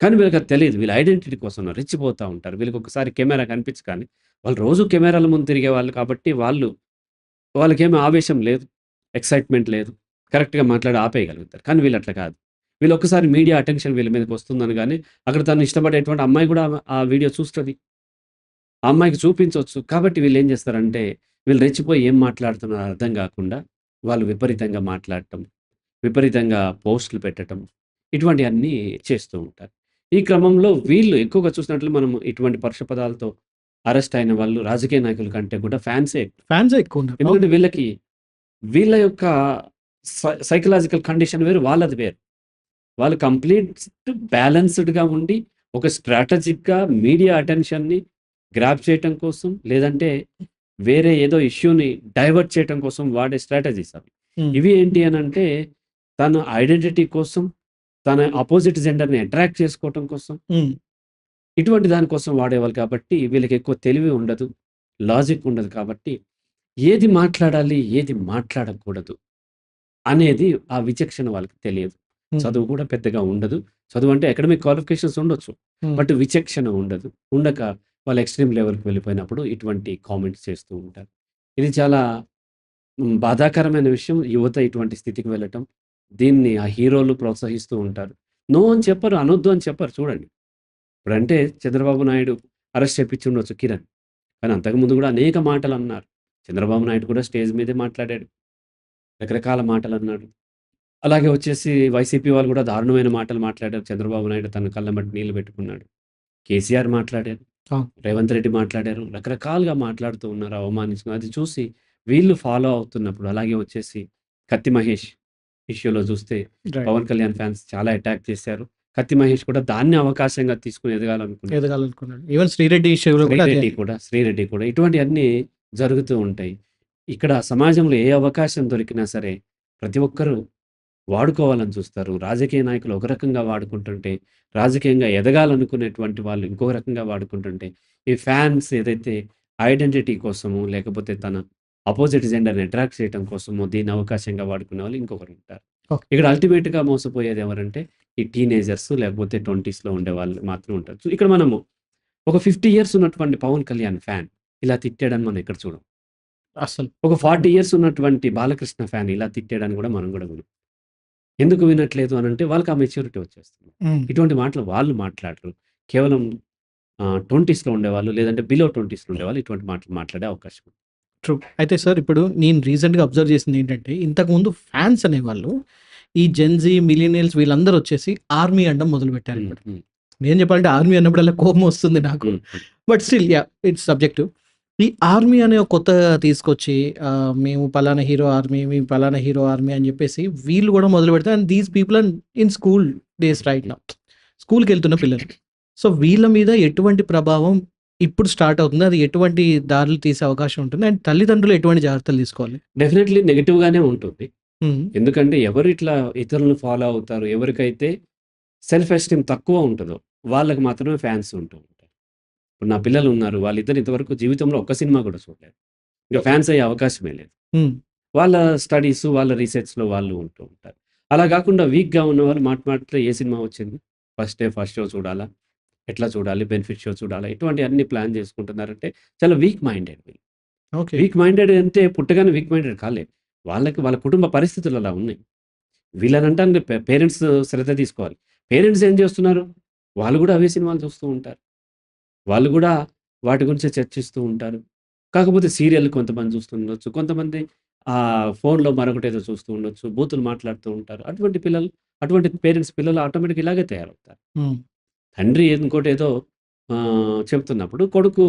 కానీ వీళ్ళకి అది తెలీదు. వీళ్ళ ఐడెంటిటీ కోసం రెచ్చిపోతా ఉంటారు. వీళ్ళకి ఒకసారి కెమెరా కనిపించగానే వాళ్ళు రోజు కెమెరాల ముందు తిరిగేవాళ్ళు కాబట్టి వాళ్ళకేమి ఆవేశం లేదు. ఎక్సైట్‌మెంట్ లేదు. కరెక్ట్‌గా మాట్లాడి ఆపేయగలుగుతారు. కానీ వీళ్ళు అట్లా కాదు. వీళ్ళు ఒక్కసారి మీడియా అటెన్షన్ వీళ్ళ మీదకి వస్తుందనగానే అక్కడ తను ఇష్టపడేటువంటి అమ్మాయి కూడా ఆ వీడియో చూస్తది. ఆ అమ్మాయికి చూపించొచ్చు. కాబట్టి వీళ్ళేం చేస్తారంటే, వీళ్ళు రెచ్చిపోయి ఏం మాట్లాడుతున్నారో అర్థం గాకుండా, వాళ్ళు విపరీతంగా మాట్లాడటం, విపరీతంగా పోస్టులు పెట్టటం, ఇటువంటియన్నీ చేస్తూ ఉంటారు. ఈ క్రమంలో వీళ్ళు ఎక్కువగా చూసినట్లు మనం ఇటువంటి పరుష పదాలతో అరెస్ట్ అయిన వాళ్ళు రాజకీయ నాయకుల కంటే కూడా ఫ్యాన్సే ఎక్కువ. ఫ్యాన్సే ఎక్కువున్నారు. ఎందుకంటే వీళ్ళ యొక్క సైకలాజికల్ కండిషన్ వేరు, వాళ్ళది వేరు. వాళ్ళు కంప్లీట్ బ్యాలెన్స్‌డ్‌గా ఉండి, ఒక స్ట్రాటజిక్‌గా మీడియా అటెన్షన్‌ని గ్రాబ్ చేయటం కోసం, లేదంటే వేరే ఏదో ఇష్యూని డైవర్ట్ చేయటం కోసం వాడే స్ట్రాటజీస్ అవి. హ్మ్. ఇవి ఏంటి అనంటే, తన ఐడెంటిటీ కోసం, తన అపోజిట్ జెండర్‌ని అట్రాక్ట్ చేసుకోవటం కోసం, హ్మ్. ఇటువంటి దాని కోసం వాడేవాళ్ళు కాబట్టి, వీళ్ళకి ఎక్కువ తెలివి ఉండదు. లాజిక్ ఉండదు కాబట్టి, ఏది మాట్లాడాలి, ఏది మాట్లాడకూడదు అనేది ఆ విచక్షణ వాళ్ళకి తెలియదు. హ్మ్. చదువు కూడా పెద్దగా ఉండదు. చదువు అంటే అకాడమిక్ క్వాలిఫికేషన్స్ ఉండొచ్చు. హ్మ్. బట్ విచక్షణ ఉండదు. ఉండక వాళ్ళు ఎక్స్‌ట్రీమ్ లెవెల్‌కి వెళ్ళిపోయినప్పుడు ఇటువంటి కామెంట్స్ చేస్తూ ఉంటారు. ఇది చాలా బాధాకరమైన విషయం. యువత ఇటువంటి స్థితికి వెళ్ళటం. దీన్ని ఆ హీరోలు ప్రోత్సహిస్తూ ఉంటారు. నో అని చెప్పరు. అనొద్దు అని చెప్పరు చూడండి. ఇప్పుడంటే చంద్రబాబు నాయుడు అరెస్ట్ చేపించుండొచ్చు కిరణ్. కానీ అంతకుముందు కూడా అనేక మాటలన్నారు. చంద్రబాబు నాయుడు కూడా స్టేజ్ మీదే మాట్లాడాడు. రకరకాల మాటలన్నాడు. అలాగే వచ్చేసి వైసీపీ వాళ్ళు కూడా దారుణమైన మాటలు మాట్లాడారు. చంద్రబాబు నాయుడు తన కళ్ళెంబట నీళ్లు పెట్టుకున్నాడు. కేసీఆర్ మాట్లాడారు. అవును. రేవంత్ రెడ్డి మాట్లాడారు. రకరకాలుగా మాట్లాడుతూ ఉన్నారు. అవమానించుకున్నారు. అది చూసి వీళ్ళు ఫాలో అవుతున్నప్పుడు అలాగే వచ్చేసి 'కత్తి మహేష్' ఇష్యూలో చూస్తే రైట్. పవన్ కళ్యాణ్ ఫ్యాన్స్ చాలా అటాక్ చేశారు. 'కత్తి మహేష్' కూడా దాన్ని అవకాశంగా తీసుకొని ఎదగాలనుకున్నాడు. ఎదగాలనుకున్నాడు. ఈవెన్ శ్రీరెడ్డి ఇష్యూలో కూడా అదే. శ్రీరెడ్డి కూడా ఇటువంటివన్నీ జరుగుతూ ఉంటాయి. ఇక్కడ సమాజంలో ఏ అవకాశం దొరికినా సరే ప్రతి ఒక్కరు వాడుకోవాలని చూస్తారు. రాజకీయ నాయకులు ఒక రకంగా వాడుకుంటుంటే, రాజకీయంగా ఎదగాలనుకునేటువంటి వాళ్ళు ఇంకో రకంగా వాడుకుంటుంటే, ఈ ఫ్యాన్స్ ఏదైతే ఐడెంటిటీ కోసమో, లేకపోతే తన అపోజిట్ జెండర్‌ని అట్రాక్ట్ చేయటం కోసమో దీన్ని అవకాశంగా వాడుకునే వాళ్ళు ఇంకొకరుంటారు. ఓకే. ఇక్కడ అల్టిమేట్‌గా మోసపోయేది ఎవరంటే, ఈ టీనేజర్స్ లేకపోతే 20స్‌లో ఉండేవాళ్ళు మాత్రం ఉంటారు. సో, ఇక్కడ మనము ఒక 50 ఇయర్స్ ఉన్నటువంటి పవన్ కళ్యాణ్ ఫ్యాన్ ఇలా తిట్టాడని మనం ఎక్కడ చూడం. అస్సలు. ఒక 40 ఇయర్స్ ఉన్నటువంటి బాలకృష్ణ ఫ్యాన్ ఇలా తిట్టాడని కూడా మనం కూడా వినం. ఎందుకు వినట్లేదు అనంటే వాళ్ళకి ఆ మెచ్యూరిటీ వచ్చేస్తుంది. హ్మ్. ఇటువంటి మాటలు వాళ్ళు మాట్లాడరు. కేవలం 20స్‌లో ఉండేవాళ్ళు లేదంటే బిలో 20స్‌లో ఉండేవాళ్ళు ఇటువంటి మాటలు మాట్లాడే అవకాశం ఉంది. ట్రూ. అయితే సార్ ఇప్పుడు నేను రీసెంట్‌గా అబ్జర్వ్ చేసిందేంటంటే, ఇంతకుముందు ఫ్యాన్స్ అనేవాళ్ళు ఈ జెన్‌జీ, మిలీనియల్స్ వీళ్ళందరూ వచ్చేసి ఆర్మీ అనడం మొదలుపెట్టారు హ్మ్. ఇప్పుడు. హ్మ్. నేను చెప్పాలంటే ఆర్మీ అన్నప్పుడల్లా కోపం వస్తుంది నాకు. హ్మ్. But still yeah! It's subjective. ఈ ఆర్మీ అనే ఒక కొత్తగా తీసుకొచ్చి మేము పలానా హీరో ఆర్మీ, మేము పలానా హీరో ఆర్మీ అని చెప్పేసి వీళ్ళు కూడా మొదలుపెడతారు. And these people are in school days right now. స్కూల్‌కెళ్తున్న పిల్లలు. సో వీళ్ళ మీద ఎటువంటి ప్రభావం ఇప్పుడు స్టార్ట్ అవుతుంది? అది ఎటువంటి దారులు తీసే అవకాశం ఉంటుంది? అండ్ తల్లిదండ్రులు ఎటువంటి జాగ్రత్తలు తీసుకోవాలి? డెఫినెట్‌లీ నెగెటివ్‌గానే ఉంటుంది. హ్మ్. ఎందుకంటే ఎవరు ఇట్లా ఇతరులను ఫాలో అవుతారో, ఎవరికైతే సెల్ఫ్ ఎస్టీమ్ తక్కువ ఉంటదో వాళ్ళకి మాత్రమే ఫ్యాన్స్ ఉంటూ ఉంటారు. ఇప్పుడు నా పిల్లలు ఉన్నారు. వాళ్ళిద్దరు ఇంతవరకు జీవితంలో ఒక్క సినిమా కూడా చూడలేదు. ఇక ఫ్యాన్స్ అయ్యే అవకాశమే లేదు. హ్మ్. వాళ్ళ స్టడీస్, వాళ్ళ రీసెర్చ్‌లో వాళ్ళు ఉంటూ ఉంటారు. అలా కాకుండా వీక్‌గా ఉన్నవాళ్ళు మాటిమాటిలో ఏ సినిమా వచ్చింది? ఫస్ట్ షో చూడాలా? ఎట్లా చూడాలి? బెనిఫిట్ షో చూడాలా? ఇటువంటివన్నీ ప్లాన్ చేసుకుంటున్నారంటే చాలా వీక్ మైండెడ్ వీళ్ళు. ఓకే. వీక్ మైండెడ్ అంటే పుట్టగానే వీక్ మైండెడ్ కాలేదు. వాళ్ళకి వాళ్ళ కుటుంబ పరిస్థితులు అలా ఉన్నాయి. వీళ్ళనంటానికి పేరెంట్స్ శ్రద్ధ తీసుకోవాలి. పేరెంట్స్ ఏం చేస్తున్నారు? వాళ్ళు కూడా అవే సినిమాలు చూస్తూ ఉంటారు. వాళ్ళు కూడా వాటి గురించే చర్చిస్తూ ఉంటారు. కాకపోతే సీరియల్ కొంతమంది చూస్తుండొచ్చు. కొంతమంది ఫోన్‌లో మరొకటేదో చూస్తూ ఉండొచ్చు. బూతులు మాట్లాడుతూ ఉంటారు. అటువంటి పేరెంట్స్ పిల్లలు ఆటోమేటిక్‌గా ఇలాగే తయారవుతారు. హ్మ్. తండ్రి ఇంకోటేదో చెప్తున్నప్పుడు కొడుకు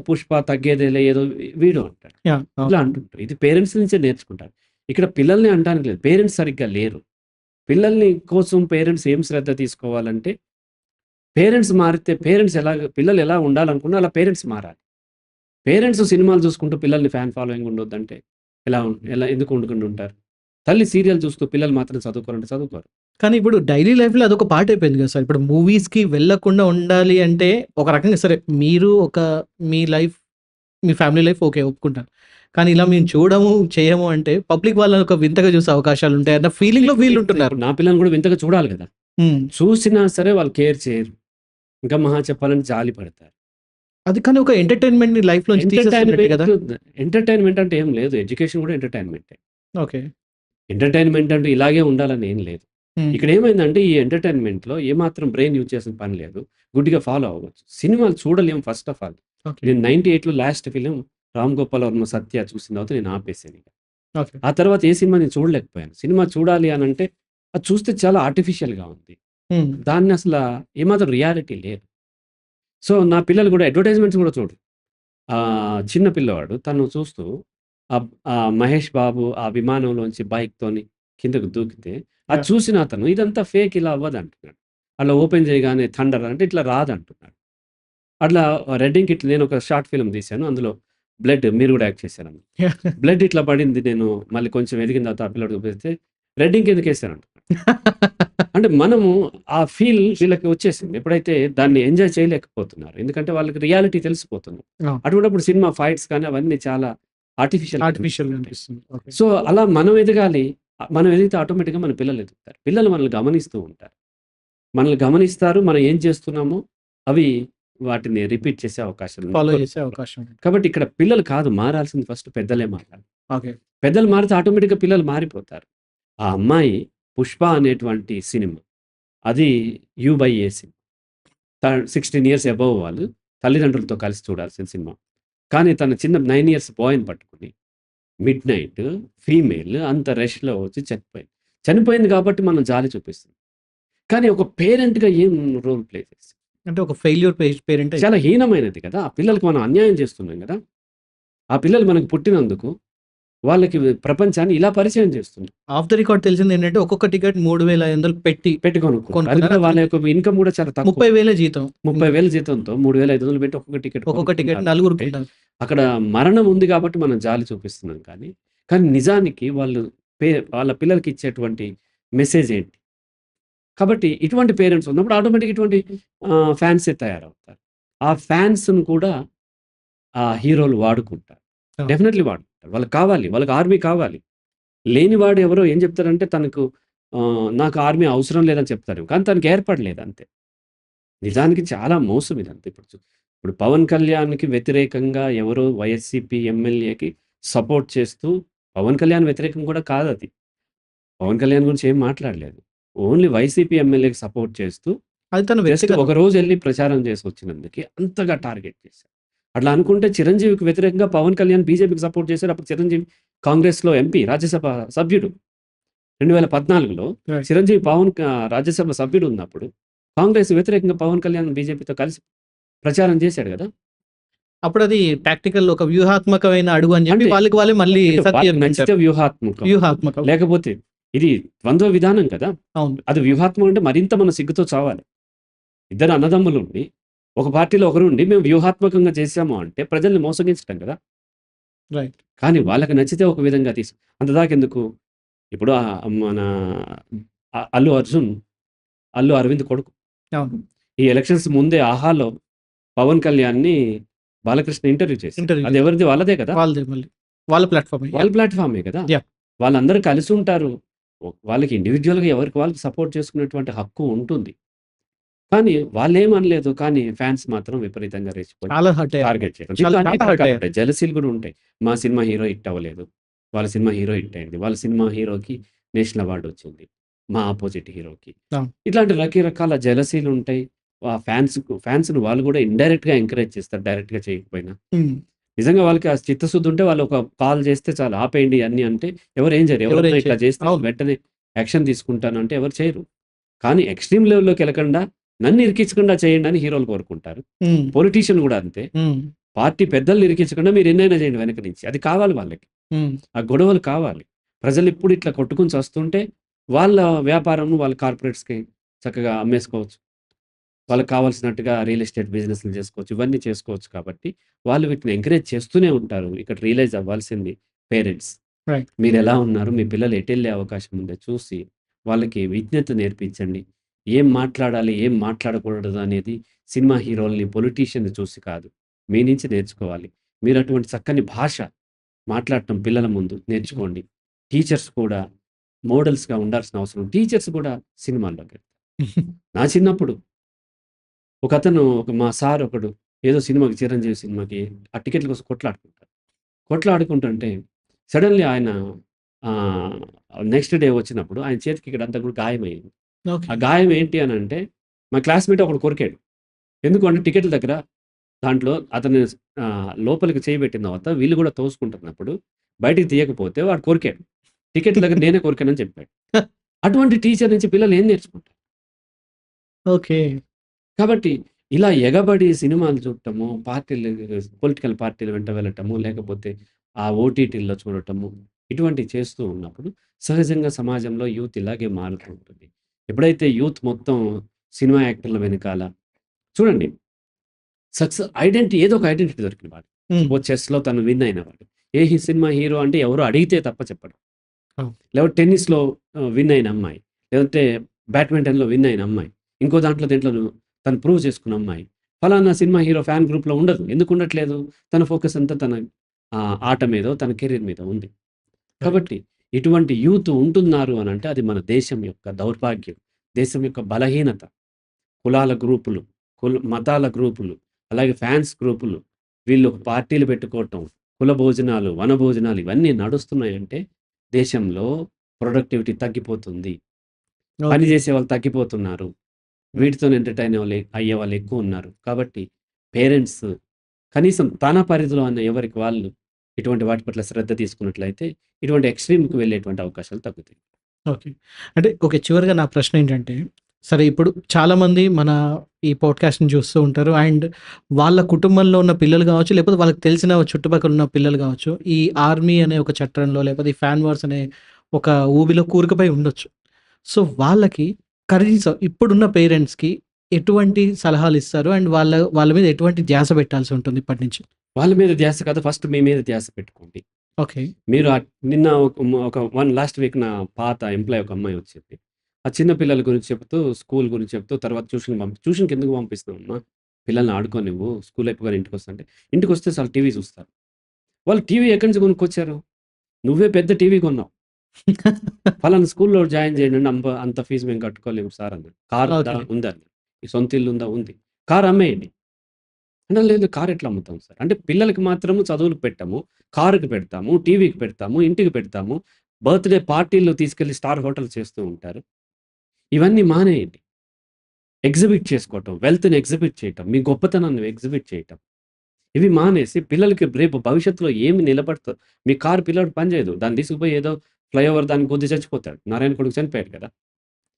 'పుష్ప' తగ్గేదేలే ఏదో వీడు అంటాడు. యాహ్! ఇట్లా అవును. అంటుంటారు. ఇది పేరెంట్స్ నుంచే నేర్చుకుంటారు. ఇక్కడ పిల్లల్ని అనటానికి లేదు. పేరెంట్స్ సరిగ్గా లేరు. పిల్లల్ని కోసం పేరెంట్స్ ఏం శ్రద్ధ తీసుకోవాలంటే, పేరెంట్స్ మారితే పిల్లలు ఎలా ఉండాలనుకున్నా అలా పేరెంట్స్ మారాలి. పేరెంట్స్ సినిమాలు చూసుకుంటూ పిల్లల్ని ఫ్యాన్ ఫాలోయింగ్ ఉండొద్దంటే ఎలా ఎందుకు ఉండకుండా ఉంటారు? తల్లి సీరియల్ చూస్తూ పిల్లలు మాత్రం చదువుకోరంటే చదువుకోరు. కానీ ఇప్పుడు డైలీ లైఫ్‌లో అదొక పార్ట్ అయిపోయింది కదా సార్. ఇప్పుడు మూవీస్‌కి వెళ్ళకుండా ఉండాలి అంటే ఒక రకంగా సరే మీరు మీ లైఫ్, మీ ఫ్యామిలీ లైఫ్ ఓకే ఒప్పుకుంటాను. కానీ ఇలా మేము చూడము, చేయము అంటే పబ్లిక్ వాళ్ళని ఒక వింతగా చూసే అవకాశాలు ఉంటాయన్న ఫీలింగ్‌లో వీళ్ళుంటున్నారు. ఇప్పుడు నా పిల్లల్ని కూడా వింతగా చూడాలి కదా! హ్మ్. చూసినా సరే వాళ్ళు కేర్ చేయరు. ఇంకా మహా చెప్పాలంటే జాలి పడతారు. అది కానీ ఒక ఎంటర్‌టైన్‌మెంట్‌ని లైఫ్ నుంచి తీసేస్తున్నట్టే కదా! ఎంటర్‌టైన్‌మెంట్ అంటే ఏం లేదు. ఎడ్యుకేషన్ కూడా ఎంటర్‌టైన్‌మెంటే. ఓకే. ఎంటర్‌టైన్‌మెంట్ అంటే ఇలాగే ఉండాలని ఏం లేదు. హ్మ్. ఇక్కడేమైందంటే ఈ ఎంటర్‌టైన్‌మెంట్‌లో ఏమాత్రం బ్రెయిన్ యూజ్ చేసిన పని లేదు. గుడ్డిగా ఫాలో అవ్వచ్చు. సినిమాలు చూడలేము ఫస్ట్ ఆఫ్ ఆల్. ఓకే. నేను 98లో లాస్ట్ ఫిల్మ్ 'రామ్ గోపాల్ వర్మ సత్య' చూసిన తర్వాత నేను ఆపేసానిక. ఓకే. ఆ తర్వాత ఏ సినిమా నేను చూడలేకపోయాను. సినిమా చూడాలి అనంటే అది చూస్తే చాలా ఆర్టిఫిషియల్‌గా ఉంది. హ్మ్. దాన్ని ఏమాత్రం రియాలిటీ లేదు. సో, నా పిల్లలు కూడా అడ్వర్టైజ్‌మెంట్స్ కూడా చూడరు. చిన్న పిల్లవాడు తను చూస్తూ 'మహేష్ బాబు' ఆ విమానంలోంచి బైక్‌తోని కిందకు దూకితే, అది యాహ్! చూసిన అతను ఇదంతా ఫేక్ ఇలా అవ్వదంటున్నాడు. అలా ఓపెన్ చేయగానే థండర్ అంటే ఇట్లా రాదంటున్నాడు. అట్లా రెడ్ ఇంక్ ఇట్లా నేను ఒక షార్ట్ ఫిల్మ్ తీశాను. అందులో బ్లడ్ మీరు కూడా యాక్ట్ చేశారన్న. బ్లడ్ ఇట్లా పడింది నేను మళ్ళీ కొంచెం ఎదిగిన తర్వాత ఆ పిల్లోడికి చూపిస్తే, రెడ్ ఇంక్ ఎందుకేశారంటున్నాడు. అంటే మనము ఆ ఫీల్ వీళ్ళకి వచ్చేసింది. ఎప్పుడైతే దాన్ని ఎంజాయ్ చేయలేకపోతున్నారు. ఎందుకంటే వాళ్ళకి రియాలిటీ తెలిసిపోతుంది. అవును. అటువంటప్పుడు సినిమా ఫైట్స్ కానీ అవన్నీ చాలా ఆర్టిఫిషియల్‌గా ఆర్టిఫిషియల్‌గా కనిపిస్తుంటాయి. అనిపిస్తుంది. ఓకే. సో, అలా మనం ఎదగాలి. మనం ఎదిగితే ఆటోమేటిక్‌గా మన పిల్లలు ఎదుగుతారు. పిల్లలు మనల్ని గమనిస్తూ ఉంటారు. మనల్ని గమనిస్తారు. మనం ఏం చేస్తున్నామో అవి వాటిని రిపీట్ చేసే అవకాశాలు ఫాలో ఉన్నాయి. చేసే అవకాశం ఉంది. కాబట్టి ఇక్కడ పిల్లలు కాదు మారాల్సింది ఫస్ట్ పెద్దలే మారాలి. ఓకే. పెద్దలు మారితే ఆటోమేటిక్‌గా పిల్లలు మారిపోతారు. ఆ అమ్మాయి 'పుష్ప' అనేటువంటి సినిమా అది you by A cinema. 16 years above వాళ్ళు తల్లిదండ్రులతో కలిసి చూడాల్సిన సినిమా. కానీ తను చిన్న 9 ఇయర్స్ బాయ్‌ని పట్టుకొని మిడ్‌నైట్ ఫీమేల్ అంత రష్‌లో వచ్చి చనిపోయింది. చనిపోయింది కాబట్టి మనం జాలి చూపిస్తున్నాం. కానీ ఒక పేరెంట్‌గా ఏం రోల్ ప్లే చేసింది? అంటే ఒక ఫెయిల్యూర్ పేరెంట్ చాలా హీనమైనది కదా! ఆ పిల్లలకి మనం అన్యాయం చేస్తున్నాం గదా! ఆ పిల్లలు మనకు పుట్టినందుకు వాళ్ళకి ప్రపంచాన్ని ఇలా పరిచయం చేస్తున్నాం. ఆఫ్ ద రికార్డ్ తెలిసిందేంటంటే ఒక్కొక్క టికెట్ 3,500 పెట్టి కొనుక్కుంటారు. అది కొనుక్కున్నారు. కూడా వాళ్ళ అతనికి యొక్క ఇన్‌కమ్ కూడా చాలా తక్కువ. 30,000 జీతం. 30,000 జీతంతో 3,500 పెట్టి ఒక్కొక్క టికెట్ ఒక్కొక్క టికెట్ కొనుక్కుంటారు. నలుగురుకుంటారు. అక్కడ మరణం ఉంది కాబట్టి మనం జాలి చూపిస్తున్నాం కానీ నిజానికి వాళ్ళ పిల్లలకి ఇచ్చేటువంటి మెసేజ్ ఏంటి? కాబట్టి ఇటువంటి పేరెంట్స్ ఉన్నప్పుడు ఆటోమేటిక్‌గా ఇటువంటి ఫ్యాన్సే తయారవుతారు. ఆ ఫ్యాన్స్‌ని కూడా ఆ హీరోలు వాడుకుంటారు. అవును. డెఫినెట్‌లీ వాడుకుంటారు. వాళ్ళకి కావాలి. వాళ్ళకి ఆర్మీ కావాలి. లేనివాడు ఎవరో ఏం చెప్తారంటే తనకు నాకు ఆర్మీ అవసరం లేదని చెప్తారు. కానీ తనకి ఏర్పడలేదు అంతే. నిజానికి చాలా మోసం ఇదంతా. ఇప్పుడు 'పవన్ కళ్యాణ్‌కి' వ్యతిరేకంగా ఎవరో వైఎస్‌సీపీ ఎమ్మెల్యేకి సపోర్ట్ చేస్తూ 'పవన్ కళ్యాణ్' వ్యతిరేకం కూడా కాదది. 'పవన్ కళ్యాణ్' గురించి ఏం మాట్లాడలేదు. ఓన్లీ వైసీపీ ఎమ్మెల్యేకి సపోర్ట్ చేస్తూ అది తన జస్ట్ వ్యక్తిగతం. ఒకరోజెళ్లి ప్రచారం చేసొచ్చినందుకే అంతగా టార్గెట్ చేశారు. అట్లా అనుకుంటే చిరంజీవికి వ్యతిరేకంగా 'పవన్ కళ్యాణ్' బీజేపీకి సపోర్ట్ చేశారు. అప్పుడు చిరంజీవి కాంగ్రెస్‌లో ఎంపీ, రాజ్యసభ సభ్యుడు. 2014లో రైట్. చిరంజీవి రాజ్యసభ సభ్యుడున్నప్పుడు కాంగ్రెస్ వ్యతిరేకంగా పవన్ కళ్యాణ్ బీజేపీతో కలిసి ప్రచారం చేశాడు కదా! అప్పుడు అది టాక్టికల్ ఒక వ్యూహాత్మకమైన అడుగు అని చెప్పి అంటే వాళ్ళకి వాళ్ళే మళ్ళీ అంటే సత్య వాళ్ళకి నచ్చితే వ్యూహాత్మకం. వ్యూహాత్మకం. లేకపోతే ఇది ద్వంద్వ విధానం కదా! అవును. అది వ్యూహాత్మకం అంటే మరింత మనం సిగ్గుతో చావాలి. ఇద్దరు అన్నదమ్ములుండి, ఒక పార్టీలో ఒకరుండి మేము వ్యూహాత్మకంగా చేశాము అంటే ప్రజల్ని మోసగించటం కదా! రైట్. కానీ వాళ్ళకి నచ్చితే ఒక విధంగా అంతదాకెందుకు? ఇప్పుడు మన అల్లు అర్జున్, అల్లు అరవింద్ కొడుకు. అవును. ఈ ఎలక్షన్స్ ముందే 'ఆహాలో' పవన్ కళ్యాణ్‌ని బాలకృష్ణ ఇంటర్వ్యూ చేశారు. ఇంటర్వ్యూ అది ఎవరిది? వాళ్ళదే కదా! వాళ్ళదే మళ్ళీ. వాళ్ళ ప్లాట్‌ఫార్మే. వాళ్ళ ప్లాట్‌ఫార్మే కదా! యాహ్! వాళ్ళందరూ కలిసి ఉంటారు. వాళ్ళకి ఇండివిడ్యువల్‌గా ఎవరికి వాళ్ళకి సపోర్ట్ చేసుకునేటువంటి హక్కు ఉంటుంది. కానీ వాళ్ళేమనలేదు. కానీ ఫ్యాన్స్ మాత్రం విపరీతంగా రెచ్చిపోయి చాలా హర్ట్ అయ్యారు. టార్గెట్ చేయడం. దీంట్లో చాలా అనేక హర్ట్ రకాలు అయ్యారు. ఉంటాయి. జెలసీలు కూడా ఉంటాయి. మా సినిమా హీరో హిట్ అవ్వలేదు. వాళ్ళ సినిమా హీరో హిట్ అయింది. వాళ్ళ సినిమా హీరోకి నేషనల్ అవార్డ్ వచ్చింది. మా అపోజిట్ హీరోకి. అవును. ఇట్లాంటి రకరకాల జెలసీలు ఉంటాయి. ఫ్యాన్స్‌ని వాళ్ళు కూడా ఇండైరెక్ట్‌గా ఎంకరేజ్ చేస్తారు. డైరెక్ట్‌గా చేయకపోయినా. హ్మ్. నిజంగా వాళ్ళకి ఆ చిత్తశుద్ధి ఉంటే వాళ్ళు ఒక కాల్ చేస్తే చాలు ఆపేయండి అన్నీ అంటే ఎవరు ఏం చేయరు. ఎవరైనా ఎవరేం ఇట్లా చేయరు. చేస్తే అవును. వెంటనే యాక్షన్ తీసుకుంటాను అంటే ఎవరు చేయరు. కానీ ఎక్స్‌ట్రీమ్ లెవెల్‌లోకి ఎళ్ళకుండా నన్ను ఇరికించకుండా చేయండి అని హీరోలు కోరుకుంటారు. హ్మ్. పొలిటీషియన్ కూడా అంతే. హ్మ్. పార్టీ పెద్దల్ని ఇరికించకుండా మీరు ఎన్నైనా చేయండి వెనక నుంచి. అది కావాలి వాళ్ళకి. హ్మ్. ఆ గొడవలు కావాలి. ప్రజలు ఇప్పుడు ఇట్లా కొట్టుకొని చస్తుంటే వాళ్ళ వ్యాపారం వాళ్ళ కార్పొరేట్స్‌కి చక్కగా అమ్మేసుకోవచ్చు. వాళ్ళకి కావాల్సినట్టుగా రియల్ ఎస్టేట్ బిజినెస్‌లు చేసుకోవచ్చు. ఇవన్నీ చేసుకోవచ్చు కాబట్టి వాళ్ళు వీటిని ఎంకరేజ్ చేస్తూనే ఉంటారు. ఇక్కడ రియలైజ్ అవ్వాల్సింది పేరెంట్స్. రైట్. మీరెలా ఉన్నారు? మీ పిల్లలు ఎటెళ్ళే అవకాశం ఉందో చూసి వాళ్ళకి విజ్ఞత నేర్పించండి. ఏం మాట్లాడాలి? ఏం మాట్లాడకూడదు అనేది సినిమా హీరోలని, పొలిటీషియన్‌ని చూసి కాదు. మీ నుంచి నేర్చుకోవాలి. మీరు అటువంటి చక్కని భాష మాట్లాడటం పిల్లల ముందు నేర్చుకోండి. టీచర్స్ కూడా మోడల్స్‌గా ఉండాల్సిన అవసరం టీచర్స్ కూడా సినిమాల్లోకి. నా చిన్నప్పుడు మా సార్ ఒకడు ఏదో సినిమాకి 'చిరంజీవి' సినిమాకి ఆ టికెట్ల కోసం కొట్లాడుకుంటారు. కొట్లాడుకుంటుంటే సడెన్‌లీ ఆయన ఆహ్, నెక్స్ట్ డే వచ్చినప్పుడు ఆయన చేతికి ఇక్కడంతా కూడా గాయమైంది. ఓకే. ఆ గాయం ఏంటి అనంటే మా క్లాస్‌మేట్ ఒకడు కొరికాడు. ఎందుకు అంటే టికెట్ల దగ్గర దాంట్లో అతను లోపలికి చేయి పెట్టిన తర్వాత వీళ్ళు కూడా తోసుకుంటున్నప్పుడు బయటికి తీయకపోతే వాడు కొరికాడు. టికెట్ల దగ్గర నేనే కొరికానని చెప్పాడు. అటువంటి టీచర్ నుంచి పిల్లలు ఏం నేర్చుకుంటారు? ఓకే. కాబట్టి ఇలా ఎగబడి సినిమాలు చూడటము, పొలిటికల్ పార్టీల వెంట వెళ్ళటము, లేకపోతే ఆ ఓటీటీల్లో చూడటము, ఇటువంటివి చేస్తూ ఉన్నప్పుడు సహజంగా సమాజంలో యూత్ ఇలాగే మారుతూ ఉంటుంది. ఎప్పుడైతే యూత్ మొత్తం సినిమా యాక్టర్ల వెనకాల చూడండి ఐడెంటిటీ ఏదో ఒక ఐడెంటిటీ దొరికిన వాడు. హ్మ్. సపోజ్ చెస్‌లో తను విన్ అయినవాడు. సినిమా హీరో అంటే ఎవరో అడిగితే తప్ప చెప్పడు. అవును. లేకపోతే టెన్నిస్‌లో విన్ అయిన అమ్మాయి. లేదంటే బ్యాడ్మింటన్‌లో విన్ అయిన అమ్మాయి. ఇంకో దీంట్లోను తను ప్రూవ్ చేసుకున్న అమ్మాయి. ఫలానా సినిమా హీరో ఫ్యాన్ గ్రూప్‌లో ఉండదు. ఎందుకు ఉండట్లేదు? తన ఫోకస్ అంతా తన ఆట మీదో, తన కెరియర్ మీద ఉంది. రైట్. కాబట్టి ఇటువంటి యూత్ ఉంటున్నారు అనంటే అది మన దేశం యొక్క దౌర్భాగ్యం. దేశం యొక్క బలహీనత. కులాల గ్రూపులు, మతాల గ్రూపులు, అలాగే ఫ్యాన్స్ గ్రూపులు, వీళ్ళు పార్టీలు పెట్టుకోవటం, కుల భోజనాలు, వన భోజనాలు ఇవన్నీ నడుస్తున్నాయంటే దేశంలో ప్రొడక్టివిటీ తగ్గిపోతుంది. పని ఓకే. చేసే వాళ్ళు తగ్గిపోతున్నారు. వీటితోని ఎంటర్‌టైన్ అయ్యేవాళ్ళు ఎక్కువున్నారు. కాబట్టి పేరెంట్స్ కనీసం తన పరిధిలో అన్న ఎవరికి వాళ్ళు ఇటువంటి వాటి పట్ల శ్రద్ధ తీసుకున్నట్లయితే ఇటువంటి ఎక్స్‌ట్రీమ్‌కి వెళ్ళేటువంటి అవకాశాలు తగ్గుతాయి. ఓకే. అంటే ఓకే. చివరిగా నా ప్రశ్న ఏంటంటే, సరే ఇప్పుడు చాలామంది మన ఈ పాడ్‌కాస్ట్‌ని చూస్తూ ఉంటారు. అండ్ వాళ్ళ కుటుంబంలో ఉన్న పిల్లలు కావచ్చు, లేకపోతే వాళ్ళకి తెలిసిన చుట్టుపక్కల ఉన్న పిల్లలు కావచ్చు, ఈ ఆర్మీ అనే ఒక చట్రంలో, లేకపోతే ఈ ఫ్యాన్ వార్స్ అనే ఒక ఊబిలో కూరుకుపోయి ఉండొచ్చు. సో, వాళ్ళకి కనీసం ఇప్పుడున్న పేరెంట్స్‌కి ఎటువంటి సలహాలు ఇస్తారు? అండ్ వాళ్ళ వాళ్ళ మీద ఎటువంటి ధ్యాస పెట్టాల్సి ఉంటుంది ఇప్పటి నుంచి? వాళ్ళ మీద ధ్యాస కాదు ఫస్ట్ మీ మీద ధ్యాస పెట్టుకోండి. ఓకే. మీరు నిన్న లాస్ట్ వీక్ నా పాత ఎంప్లాయీ ఒక అమ్మాయి వచ్చింది. ఆ చిన్న పిల్లల గురించి చెప్తూ, స్కూల్ గురించి చెప్తూ తర్వాత ట్యూషన్‌కి ఎందుకు పంపిస్తున్నావమ్మా? పిల్లల్ని ఆడుకోనివ్వు. స్కూల్ అయిపోగానే ఇంటికొస్తా అంటే, ఇంటికొస్తే చాలు టీవీ చూస్తారు. వాళ్ళు టీవీ ఎక్కడి నుంచి కొనుక్కొచ్చారు? నువ్వే పెద్ద టీవీ కొన్నావు. ఫలానా స్కూల్‌లో జాయిన్ చేయండి అంత ఫీజు మేము కట్టుకోలేము సార్ అన్నాడు. కార్ ఉందా? ఓకే. ఉందన్నా. ఈ సొంత ఇల్లు ఉందా? ఉంది. కార్ అమ్మేయండి. అంటే లేదు కార్ ఎట్లా అమ్ముతాం సార్? అంటే పిల్లలకి మాత్రము చదువులకు పెట్టము. కారుకి పెడతాము, టీవీకి పెడతాము, ఇంటికి పెడతాము. బర్త్‌డే పార్టీల్లో తీసుకెళ్ళి స్టార్ హోటల్ చేస్తూ ఉంటారు. ఇవన్నీ మానేయండి. ఎగ్జిబిట్ చేసుకోవటం, వెల్త్‌ని ఎగ్జిబిట్ చేయటం, మీ గొప్పతనాన్ని ఎగ్జిబిట్ చేయటం. ఇవి మానేసి పిల్లలకి రేపు భవిష్యత్తులో ఏమి నిలబడతదో మీ కారు పిల్లోడు పని చేయదు. దాన్ని తీసుకుపోయి ఏదో ఫ్లైఓవర్ దానికి గుద్ది చచ్చిపోతాడు. నారాయణ కొడుకు చనిపోయాడు కదా!